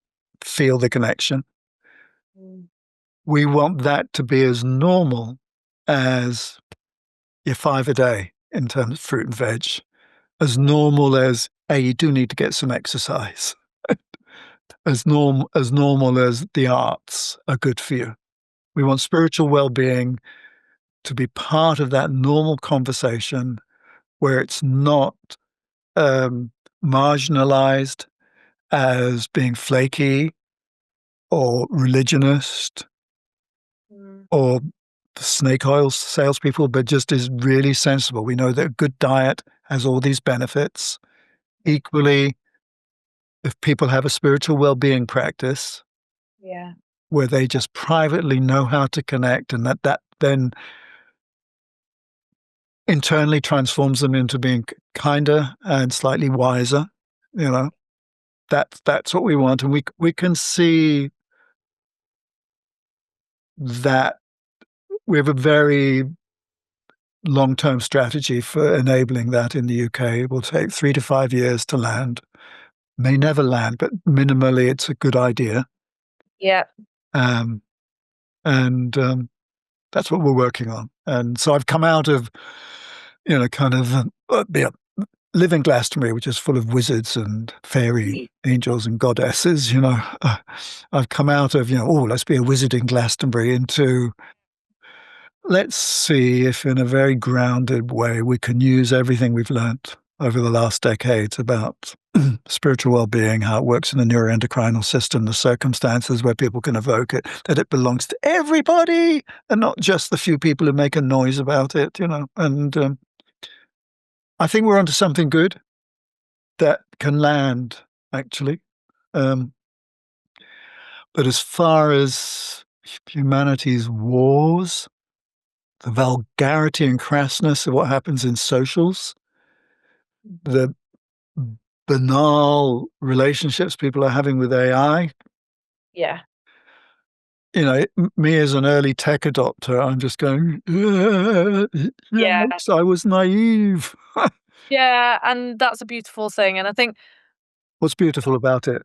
feel the connection. Mm. We want that to be as normal as your 5 a day in terms of fruit and veg, as normal as, hey, you do need to get some exercise, as normal as the arts are good for you. We want spiritual well-being to be part of that normal conversation where it's not marginalized as being flaky or religionist Mm. or snake oil salespeople, but just is really sensible. We know that a good diet has all these benefits. Equally, if people have a spiritual well-being practice Yeah. where they just privately know how to connect, and that then internally transforms them into being kinder and slightly wiser, you know, that's what we want. And we can see that we have a very long-term strategy for enabling that in the UK. It will take 3 to 5 years to land. May never land, but minimally, it's a good idea. Yeah. Um, and that's what we're working on. And so I've come out of, kind of yeah, live in Glastonbury, which is full of wizards and fairy angels and goddesses. I've come out of, oh, let's be a wizard in Glastonbury into let's see if in a very grounded way we can use everything we've learnt over the last decades about spiritual well-being, how it works in the neuroendocrinal system, the circumstances where people can evoke it, that it belongs to everybody and not just the few people who make a noise about it, And I think we're onto something good that can land, actually. Um, but as far as humanity's wars, the vulgarity and crassness of what happens in socials, the banal relationships people are having with AI. Yeah. Me as an early tech adopter, I'm just going, Yeah. oops, I was naive. Yeah. And that's a beautiful thing. And I think What's beautiful about it?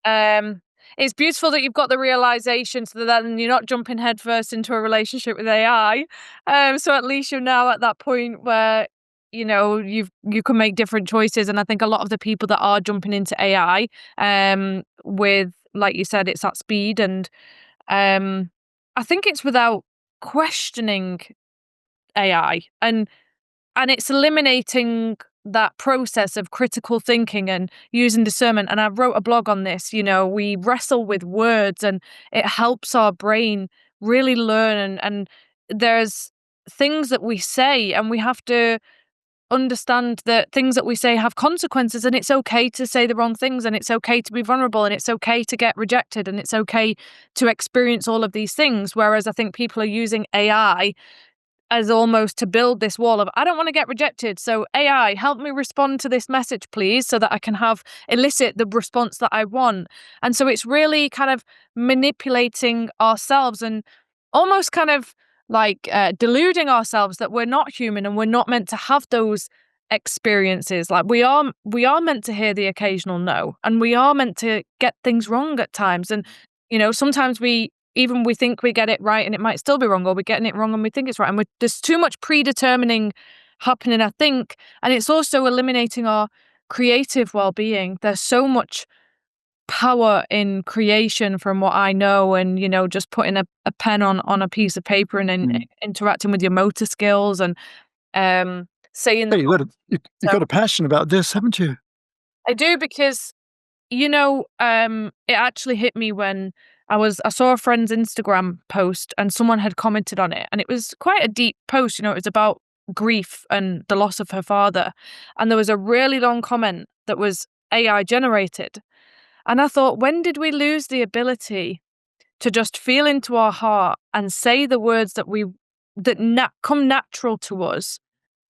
Um, it's beautiful that you've got the realization so that then you're not jumping headfirst into a relationship with AI. So at least you're now at that point where you can make different choices. And I think a lot of the people that are jumping into AI with like you said, it's at speed, and I think it's without questioning AI, and it's eliminating that process of critical thinking and using discernment. And I wrote a blog on this. We wrestle with words, and it helps our brain really learn. And there's things that we say, and we have to understand that things that we say have consequences, and it's okay to say the wrong things, and it's okay to be vulnerable, and it's okay to get rejected, and it's okay to experience all of these things. Whereas I think people are using AI as almost to build this wall of, I don't want to get rejected, so AI, help me respond to this message, please, so that I can elicit the response that I want. And so it's really kind of manipulating ourselves, and almost kind of like deluding ourselves that we're not human and we're not meant to have those experiences. Like we are meant to hear the occasional no, and we are meant to get things wrong at times. And sometimes we think we get it right and it might still be wrong, or we're getting it wrong and we think it's right. And there's too much predetermining happening, I think. And it's also eliminating our creative well-being. There's so much power in creation from what I know, and, just putting a pen on a piece of paper and then interacting with your motor skills and saying Hey, the you've got a passion about this, haven't you? I do, because it actually hit me when I saw a friend's Instagram post and someone had commented on it, and it was quite a deep post. It was about grief and the loss of her father. And there was a really long comment that was AI generated. And I thought, when did we lose the ability to just feel into our heart and say the words that come natural to us,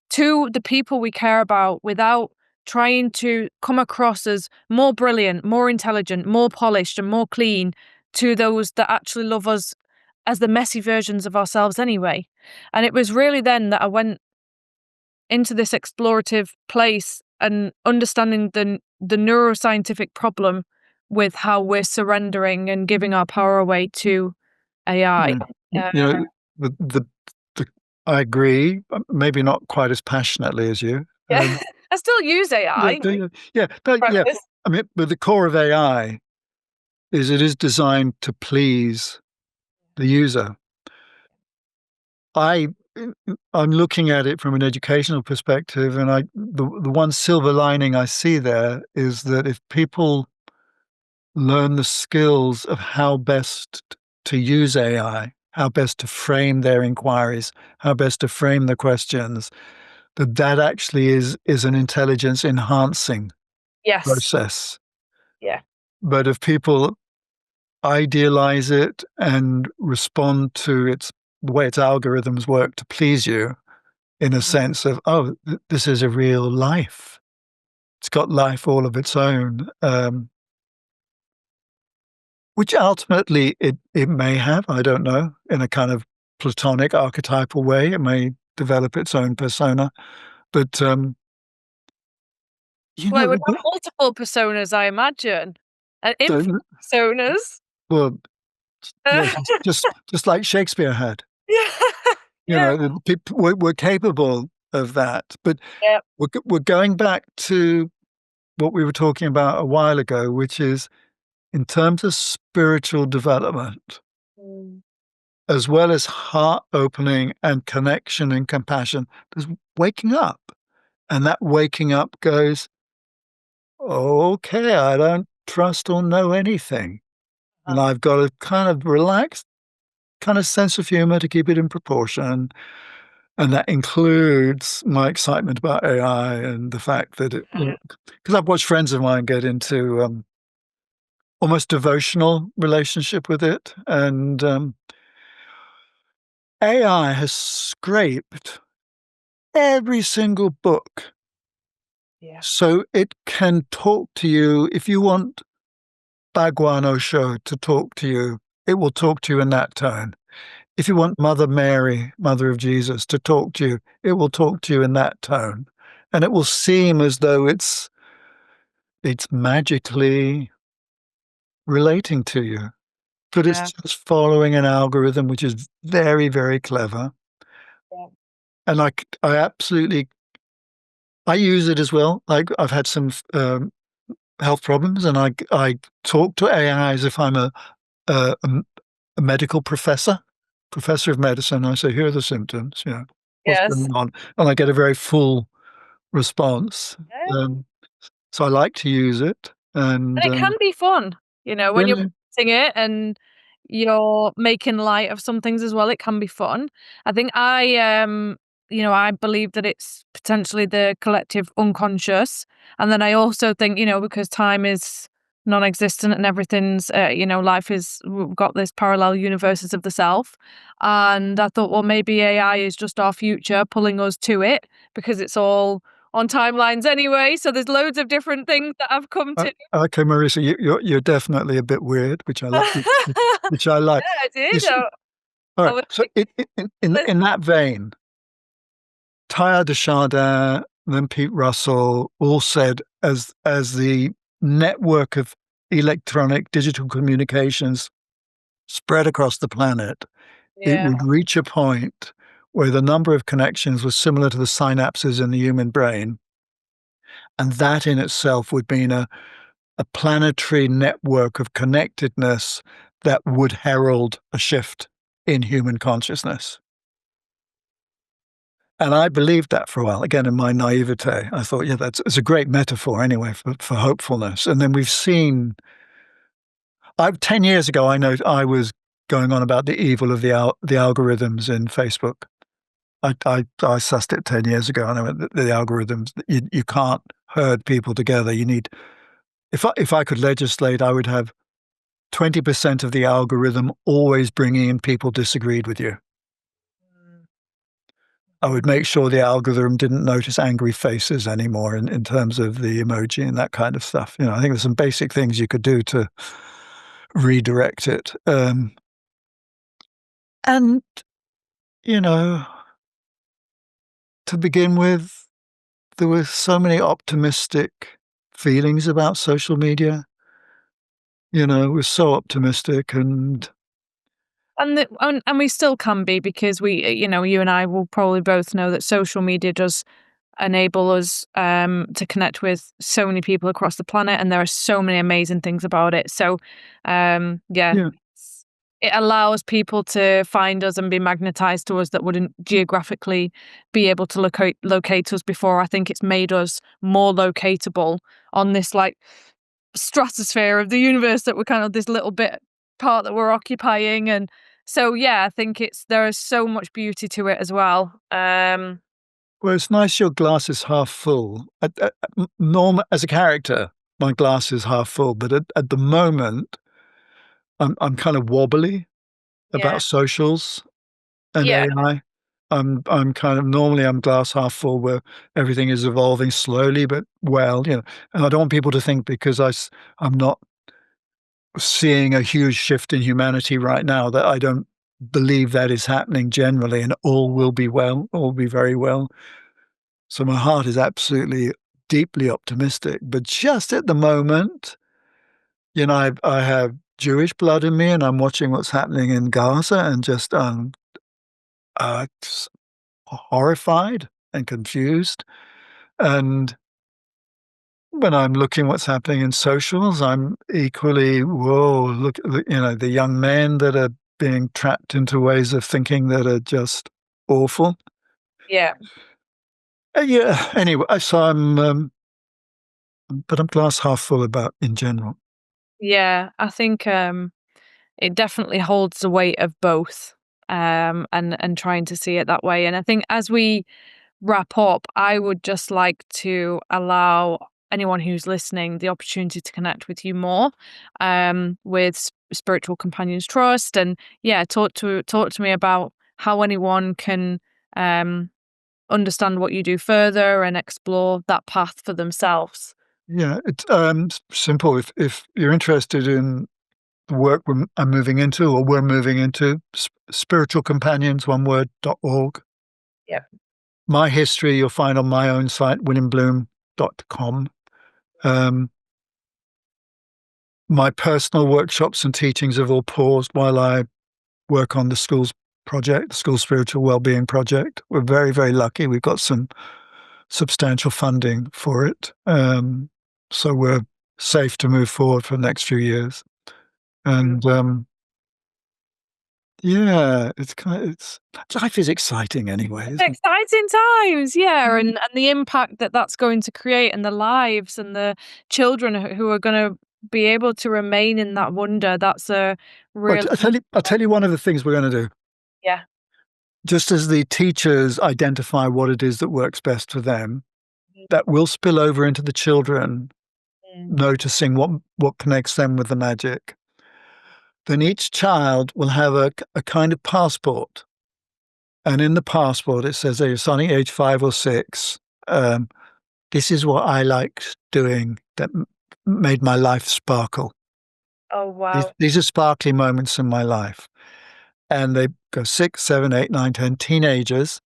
to the people we care about, without trying to come across as more brilliant, more intelligent, more polished, and more clean to those that actually love us as the messy versions of ourselves anyway. And it was really then that I went into this explorative place and understanding the neuroscientific problem with how we're surrendering and giving our power away to AI. Yeah. The, the I agree, maybe not quite as passionately as you. Yeah, I still use Yeah, AI. yeah. Practice. I mean, but the core of AI is it is designed to please the user. I I'm looking at it from an educational perspective, and the one silver lining I see there is that if people learn the skills of how best to use AI, how best to frame their inquiries, how best to frame the questions, that actually is an intelligence enhancing Yes. process. Yeah. But if people idealize it and respond to the way its algorithms work to please you, in a sense of, oh, this is a real life. It's got life all of its own, which ultimately it may have, I don't know, in a kind of platonic archetypal way. It may develop its own persona. But, Well, it would have multiple personas, I imagine, and infinite personas. well, yeah, just like Shakespeare had. Yeah. Yeah. People we're capable of that. But Yeah. we're going back to what we were talking about a while ago, which is in terms of spiritual development, Mm. as well as heart opening and connection and compassion, there's waking up. And that waking up goes, okay, I don't trust or know anything. And I've got a kind of relaxed kind of sense of humor to keep it in proportion. And that includes my excitement about AI and the fact that because I've watched friends of mine get into almost devotional relationship with it. And AI has scraped every single book. Yeah. So it can talk to you. If you want Bhagwan Osho to talk to you, it will talk to you in that tone. If you want Mother Mary, Mother of Jesus, to talk to you, it will talk to you in that tone. And it will seem as though it's magically relating to you. But Yeah. it's just following an algorithm which is very, very clever. Yeah. And I absolutely I use it as well. Like I've had some health problems, and I talk to AI as if I'm a, a medical professor of medicine. I say, here are the symptoms, what's Yes. going on, and I get a very full response. Um, so I like to use it, and And it can be fun, when you're really, practicing it and you're making light of some things as well, it can be fun. I think I believe that it's potentially the collective unconscious. And then I also think, because time is non-existent and everything's, life is, we've got this parallel universes of the self. And I thought, well, maybe AI is just our future pulling us to it because it's all on timelines anyway. So there's loads of different things that I've come to. okay, Marisa, you're definitely a bit weird, which I like. Which I like. I did. Is all I right. was So like, in let's that vein, Teilhard de Chardin, then Pete Russell all said as the network of electronic digital communications spread across the planet, it yeah. would reach a point where the number of connections was similar to the synapses in the human brain. And that in itself would mean a planetary network of connectedness that would herald a shift in human consciousness. And I believed that for a while. Again, in my naivete, I thought, yeah, it's a great metaphor anyway for hopefulness. And then we've seen, 10 years ago, I know I was going on about the evil of the algorithms in Facebook. I sussed it 10 years ago. I know the algorithms, you can't herd people together. You need, if I could legislate, I would have 20% of the algorithm always bringing in people disagreed with you. I would make sure the algorithm didn't notice angry faces anymore in terms of the emoji and that kind of stuff. I think there's some basic things you could do to redirect it. And, you know, to begin with, there were so many optimistic feelings about social media. We're so optimistic and And we still can be because you and I will probably both know that social media does enable us to connect with so many people across the planet, and there are so many amazing things about it. So, yeah, yeah. it allows people to find us and be magnetized to us that wouldn't geographically be able to locate us before. I think it's made us more locatable on this like stratosphere of the universe that we're kind of this little bit part that we're occupying. And so yeah, I think there is so much beauty to it as well. Well, it's nice your glass is half full. As a character, my glass is half full, but at the moment, I'm kind of wobbly Yeah. about socials and Yeah. AI. I'm kind of normally I'm glass half full where everything is evolving slowly but well, and I don't want people to think because I'm not seeing a huge shift in humanity right now that I don't believe that is happening generally and all will be well, all will be very well. So my heart is absolutely deeply optimistic, but just at the moment, I have Jewish blood in me and I'm watching what's happening in Gaza and just horrified and confused. And when I'm looking what's happening in socials, I'm equally, whoa, look, the young men that are being trapped into ways of thinking that are just awful. Yeah. Yeah, anyway, so but I'm glass half full about in general. Yeah. I think it definitely holds the weight of both. And trying to see it that way. And I think as we wrap up, I would just like to allow anyone who's listening the opportunity to connect with you more, with Spiritual Companions Trust, and yeah, talk to me about how anyone can um, understand what you do further and explore that path for themselves. Yeah, it's simple. If you're interested in the work I'm moving into or we're moving into, spiritual companions, one word.org. Yeah, My history you'll find on my own site, williambloom.com. Um, my personal workshops and teachings have all paused while I work on the school's project, the school spiritual wellbeing project. We're very, very lucky. We've got some substantial funding for it. So we're safe to move forward for the next few years. And yeah, it's life is exciting anyway, isn't it? Exciting times, yeah, and the impact that that's going to create and the lives and the children who are gonna be able to remain in that wonder, that's a But really I'll tell you one of the things we're going to do. yeah. Just as the teachers identify what it is that works best for them, Mhm, that will spill over into the children mm. noticing what connects them with the magic. Then each child will have a kind of passport. And in the passport, it says, "You're starting at age 5 or 6. Um, this is what I liked doing that made my life sparkle. Oh, These, wow. these are sparkly moments in my life." And they go 6, 7, 8, 9, 10, teenagers.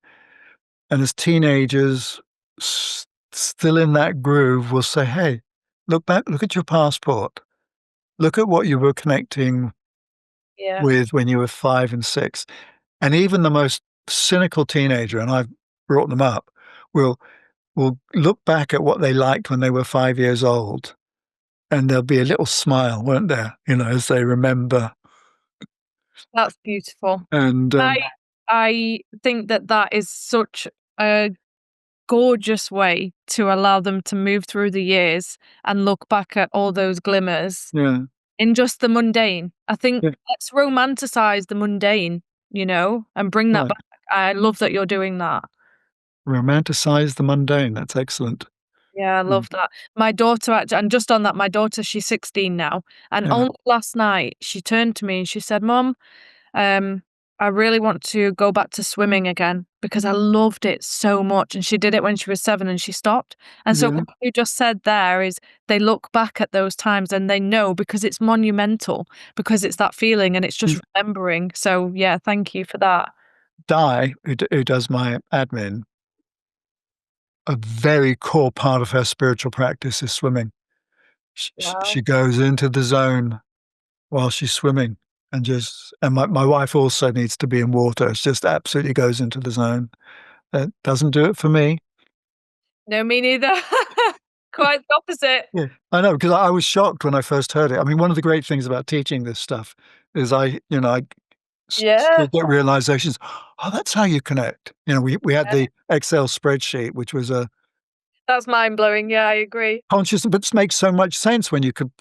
And as teenagers, still in that groove, will say, "Hey, look back, look at your passport. Look at what you were connecting Yeah, with when you were 5 and 6." And even the most cynical teenager, and I've brought them up, will will look back at what they liked when they were 5 years old, and there'll be a little smile, won't there? As they remember. that's beautiful. And I think that that is such a gorgeous way to allow them to move through the years and look back at all those glimmers yeah, in just the mundane. I think yeah, let's romanticize the mundane, and bring that right. back. I love that you're doing that. Romanticize the mundane. That's excellent. Yeah, I Mm, love that. My daughter and just on that, my daughter, she's 16 now, and yeah. only last night she turned to me and she said, "Mum, Um, I really want to go back to swimming again because I loved it so much." And she did it when she was 7 and she stopped. And so Yeah. what you just said there is they look back at those times and they know because it's monumental, because it's that feeling and it's just Mm. remembering. So yeah, thank you for that. Di, who does my admin, a very core part of her spiritual practice is swimming. She Wow. goes into the zone while she's swimming, and my wife also needs to be in water. She just absolutely goes into the zone. That doesn't do it for me. No, me neither. Quite the opposite. Yeah, I know, because I was shocked when I first heard it. I mean, one of the great things about teaching this stuff is I Yeah. still get realizations. Oh, that's how you connect. We had Yeah. the Excel spreadsheet, which was a That's mind blowing. Yeah, I agree. conscious, but this makes so much sense when you could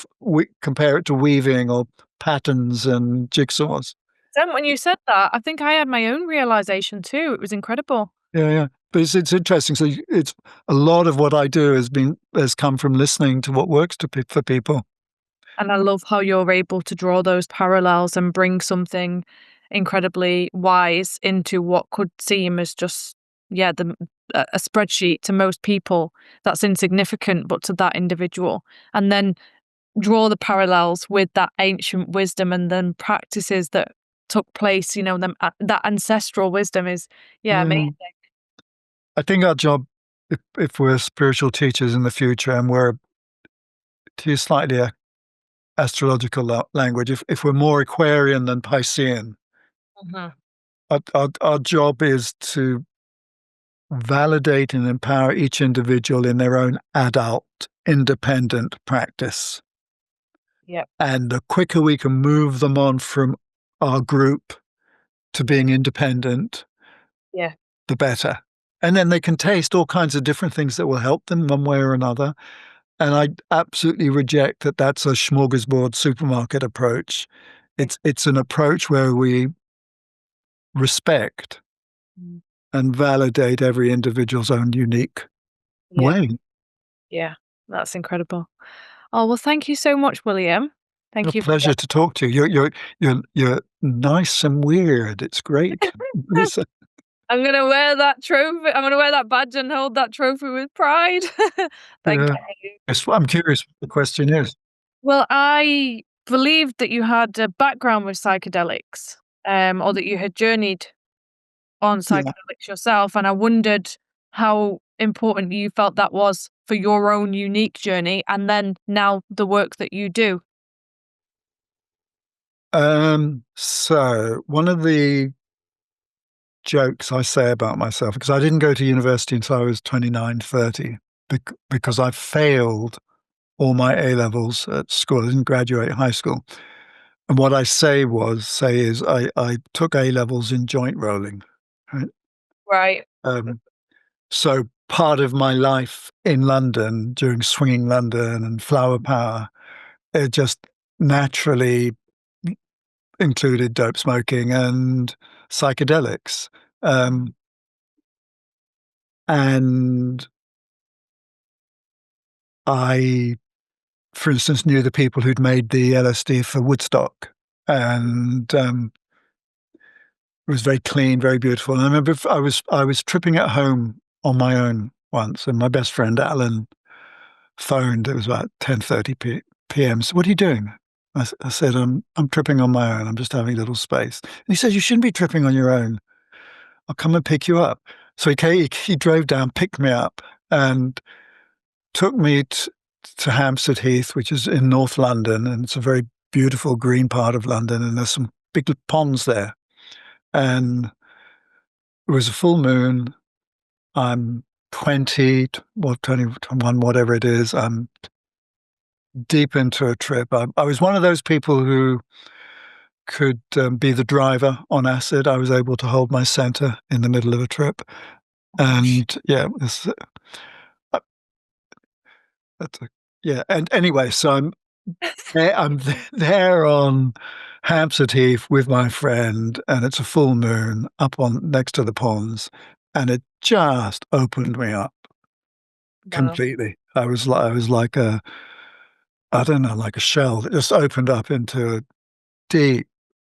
compare it to weaving or patterns and jigsaws. Then when you said that, I think I had my own realization too. It was incredible. Yeah, yeah. But it's interesting. So it's a lot of what I do has come from listening to what works for people. And I love how you're able to draw those parallels and bring something incredibly wise into what could seem as just, yeah, a spreadsheet to most people that's insignificant, but to that individual. And then draw the parallels with that ancient wisdom and then practices that took place, that ancestral wisdom is, yeah, amazing. Yeah. I think our job, if we're spiritual teachers in the future, and we're, to use slightly astrological language, if we're more Aquarian than Piscean, Mhm. our job is to validate and empower each individual in their own adult, independent practice. Yep. And the quicker we can move them on from our group to being independent, Yeah. the better. And then they can taste all kinds of different things that will help them one way or another. And I absolutely reject that that's a smorgasbord supermarket approach. It's an approach where we respect Mm. and validate every individual's own unique Yeah. way. Yeah. That's incredible. Oh, well, thank you so much, William. A Thank you for pleasure to talk to you. You're nice and weird. It's great. Listen, I'm gonna wear that trophy. I'm gonna wear that badge and hold that trophy with pride. Thank yeah. you. I'm curious what the question is. Well, I believed that you had a background with psychedelics, or that you had journeyed on Yeah. psychedelics yourself, and I wondered how important you felt that was for your own unique journey, and then now the work that you do. So one of the jokes I say about myself, because I didn't go to university until I was 29, 30, because I failed all my A levels at school. I didn't graduate high school. And what I say is I took A levels in joint rolling. Right? Right. Um, so part of my life in London during Swinging London and Flower Power, it just naturally included dope smoking and psychedelics. Um, and I, for instance, knew the people who'd made the LSD for Woodstock, and it was very clean, very beautiful. And I remember I was tripping at home on my own once, and my best friend Alan phoned. It was about 10:30 p.m. So, what are you doing? I said, I'm tripping on my own. I'm just having a little space. And he said, you shouldn't be tripping on your own. I'll come and pick you up. So he drove down, picked me up, and took me to Hampstead Heath, which is in North London, and it's a very beautiful green part of London, and there's some big ponds there. And it was a full moon. I'm 20, or 21, whatever it is. I'm deep into a trip. I was one of those people who could be the driver on acid. I was able to hold my center in the middle of a trip. And yeah, uh, that's a, yeah. And anyway, so I'm there on Hampstead Heath with my friend, and it's a full moon up on next to the ponds, and it just opened me up Wow. completely. I was like a, I don't know, like a shell that just opened up into a deep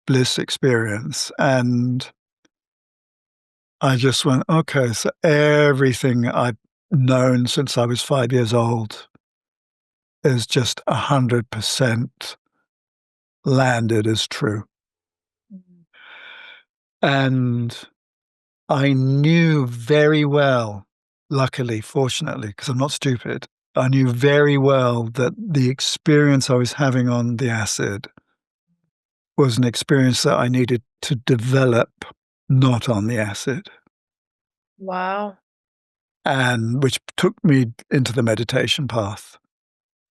bliss experience. And I just went, okay, so everything I've known since I was 5 years old is just 100% landed as true. Mhm. And I knew very well, luckily, fortunately, because I'm not stupid, I knew very well that the experience I was having on the acid was an experience that I needed to develop, not on the acid, Wow. and which took me into the meditation path.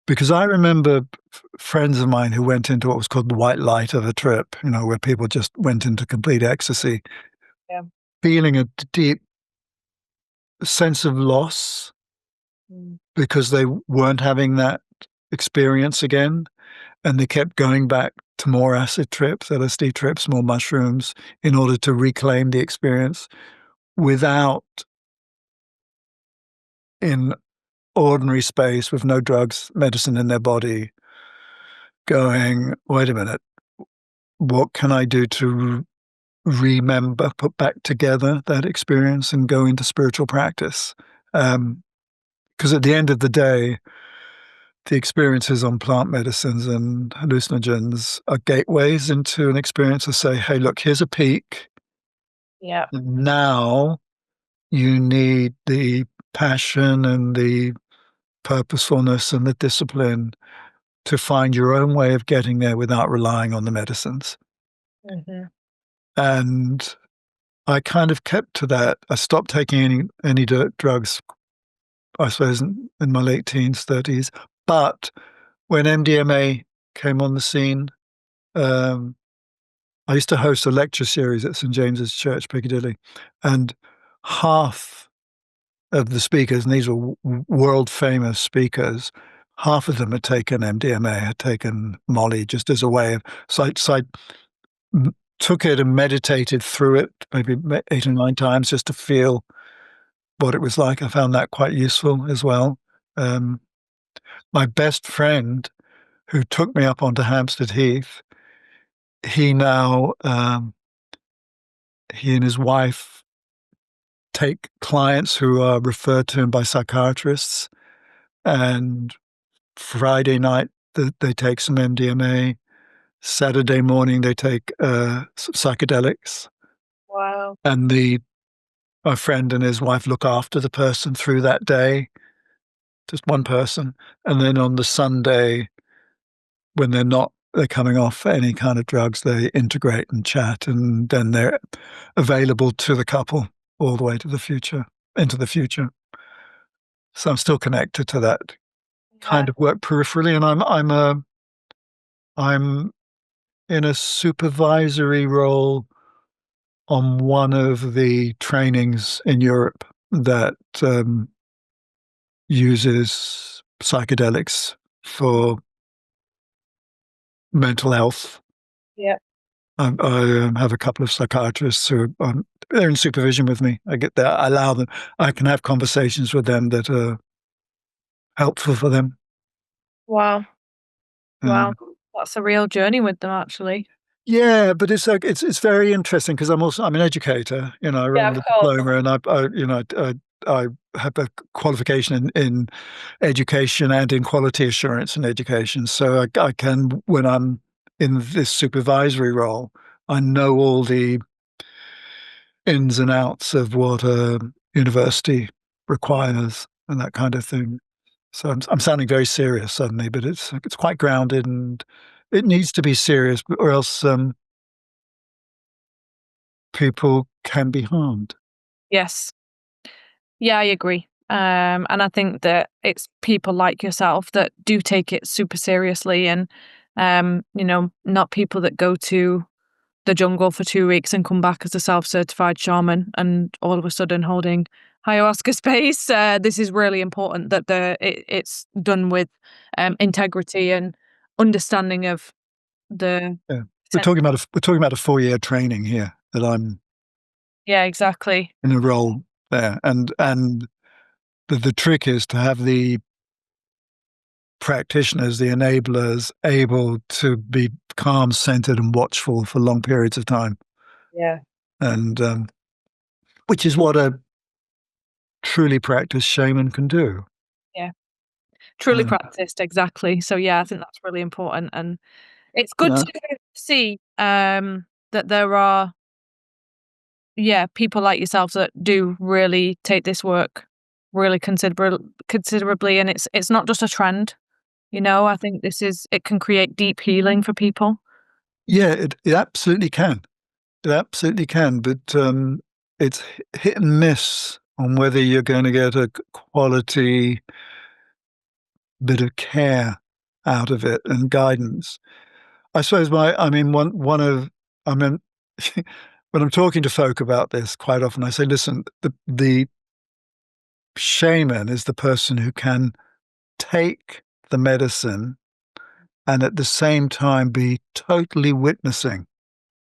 Because I remember friends of mine who went into what was called the white light of a trip, where people just went into complete ecstasy, Yeah. feeling a deep sense of loss Mm. because they weren't having that experience again. And they kept going back to more acid trips, LSD trips, more mushrooms in order to reclaim the experience without, in ordinary space with no drugs, medicine in their body, going, wait a minute, what can I do to remember, put back together that experience and go into spiritual practice? Because at the end of the day, the experiences on plant medicines and hallucinogens are gateways into an experience to say, hey, look, here's a peak. Yeah. Now you need the passion and the purposefulness and the discipline to find your own way of getting there without relying on the medicines. Mhm. And I kind of kept to that. I stopped taking any drugs, I suppose, in my late teens, 30s. But when MDMA came on the scene, um, I used to host a lecture series at St James's Church, Piccadilly, and half of the speakers, and these were world famous speakers, half of them had taken MDMA, had taken Molly just as a way of, so I took it and meditated through it maybe 8 or 9 times just to feel what it was like. I found that quite useful as well. Um, my best friend who took me up onto Hampstead Heath, he now, he and his wife take clients who are referred to him by psychiatrists, and Friday night they take some MDMA. Saturday morning they take psychedelics, Wow. and my friend and his wife look after the person through that day, just one person, and then on the Sunday when they're coming off any kind of drugs, they integrate and chat, and then they're available to the couple all the way to the future, into the future. So I'm still connected to that Yeah. kind of work peripherally, and I'm in a supervisory role on one of the trainings in Europe that uses psychedelics for mental health. Yeah. I have a couple of psychiatrists who they're in supervision with me. I get that. I allow them. I can have conversations with them that are helpful for them. Wow. Wow. Um, That's a real journey with them, actually. yeah, but it's like it's very interesting because I'm an educator. You know, I Yeah, run of the course. diploma, and I have a qualification in education and in quality assurance in education. So I can, when I'm in this supervisory role, I know all the ins and outs of what a university requires and that kind of thing. So I'm sounding very serious suddenly, but it's quite grounded and it needs to be serious, or else people can be harmed. Yes. Yeah, I agree. And I think that it's people like yourself that do take it super seriously and, not people that go to the jungle for 2 weeks and come back as a self-certified shaman and all of a sudden holding ayahuasca space. This is really important that it's done with integrity and understanding of the Yeah. poten- We're talking about a 4 year training here that I'm Yeah, exactly. in a role there, and the trick is to have the practitioners, the enablers, able to be calm, centered, and watchful for long periods of time, Yeah. and which is what a truly practiced shaman can do. Yeah. Truly Um, practiced, exactly. So yeah, I think that's really important, and it's you good know, to see that there are, yeah, people like yourself that do really take this work really considerably, and it's not just a trend. I think it can create deep healing for people. yeah, it absolutely can. It absolutely can, but it's hit and miss on whether you're going to get a quality bit of care out of it and guidance. I suppose I mean, I mean, when I'm talking to folk about this, quite often I say, listen, the shaman is the person who can take the medicine and at the same time be totally witnessing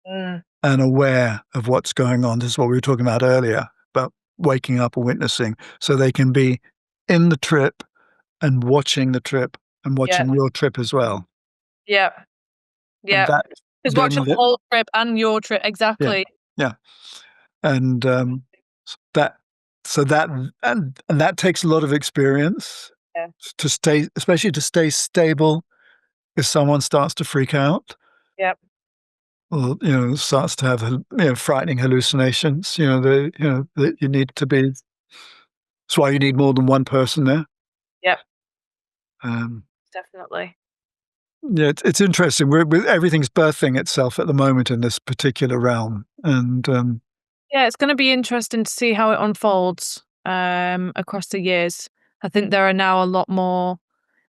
Mm, and aware of what's going on. This is what we were talking about earlier about waking up and witnessing. So they can be in the trip and watching the trip and yeah, watching your trip as well. yeah, And yeah. that Just watching then, the whole trip and your trip, yeah, exactly. yeah. And that, so that, and that takes a lot of experience Yeah, to stay, especially to stay stable if someone starts to freak out yeah, or starts to have frightening hallucinations. That you need to be. That's why you need more than one person there. yeah, Um, definitely. yeah, it's interesting. Everything's birthing itself at the moment in this particular realm, and Yeah, it's gonna be interesting to see how it unfolds, across the years. I think there are now a lot more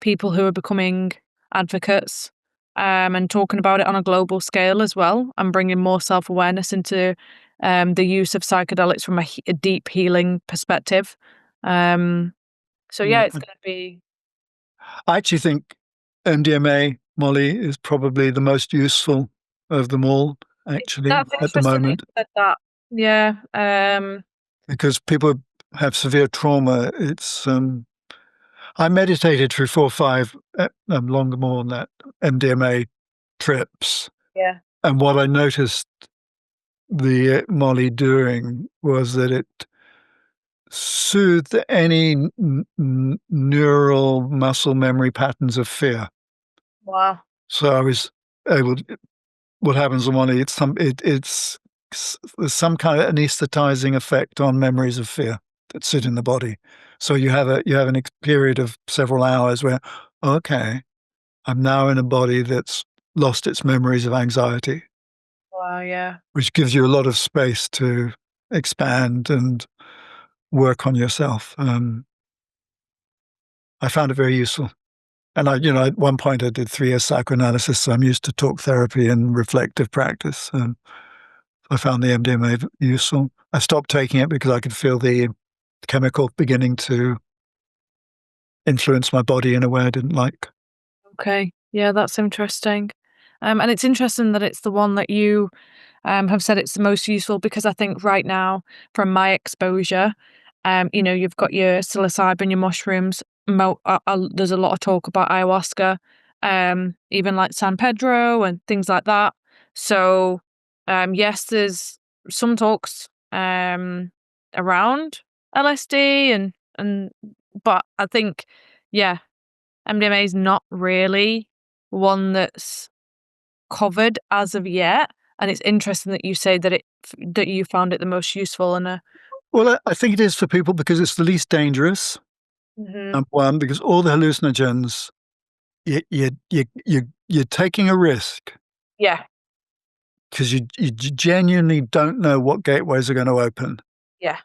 people who are becoming advocates, and talking about it on a global scale as well, and bringing more self-awareness into, the use of psychedelics from a deep healing perspective. Um, so yeah, yeah, it's gonna be. I actually think MDMA, Molly, is probably the most useful of them all. Actually, That's at the interesting that you moment, said that. Yeah, because people have severe trauma. It's I meditated through 4 or 5, longer more than that, MDMA trips. yeah, And what I noticed the Molly doing was that it soothed any neural muscle memory patterns of fear. wow, So I was able to, what happens on Molly, there's some kind of anesthetizing effect on memories of fear that sit in the body. So you have an period of several hours where, okay, I'm now in a body that's lost its memories of anxiety, wow, yeah. which gives you a lot of space to expand and work on yourself. I found it very useful. And at one point I did 3 years psychoanalysis, so I'm used to talk therapy and reflective practice. And I found the MDMA useful. I stopped taking it because I could feel the chemical beginning to influence my body in a way I didn't like. Okay. Yeah, that's interesting. And it's interesting that it's the one that you have said it's the most useful because I think right now, from my exposure, you've got your psilocybin, your mushrooms. There's a lot of talk about ayahuasca, even like San Pedro and things like that. So, yes, there's some talks around LSD and, but I think, yeah, MDMA is not really one that's covered as of yet, and it's interesting that you say that that you found it the most useful and Well, I think it is for people because it's the least dangerous. Mhm. Number one, because all the hallucinogens, you're taking a risk Yeah, because you genuinely don't know what gateways are going to open, yeah,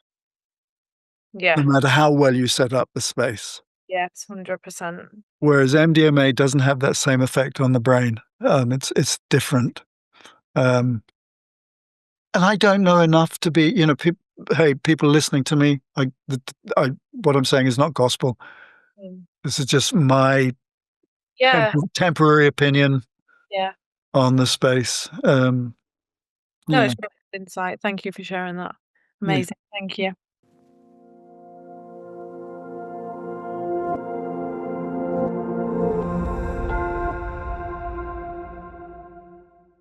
yeah, no matter how well you set up the space. yes, 100%. Whereas MDMA doesn't have that same effect on the brain. It's different. Um, and I don't know enough to be, hey, people listening to me, what I'm saying is not gospel. Mm. This is just my Yeah, temporary opinion yeah. on the space. No, Yeah, it's great insight. Thank you for sharing that. yeah. Amazing. Thank you.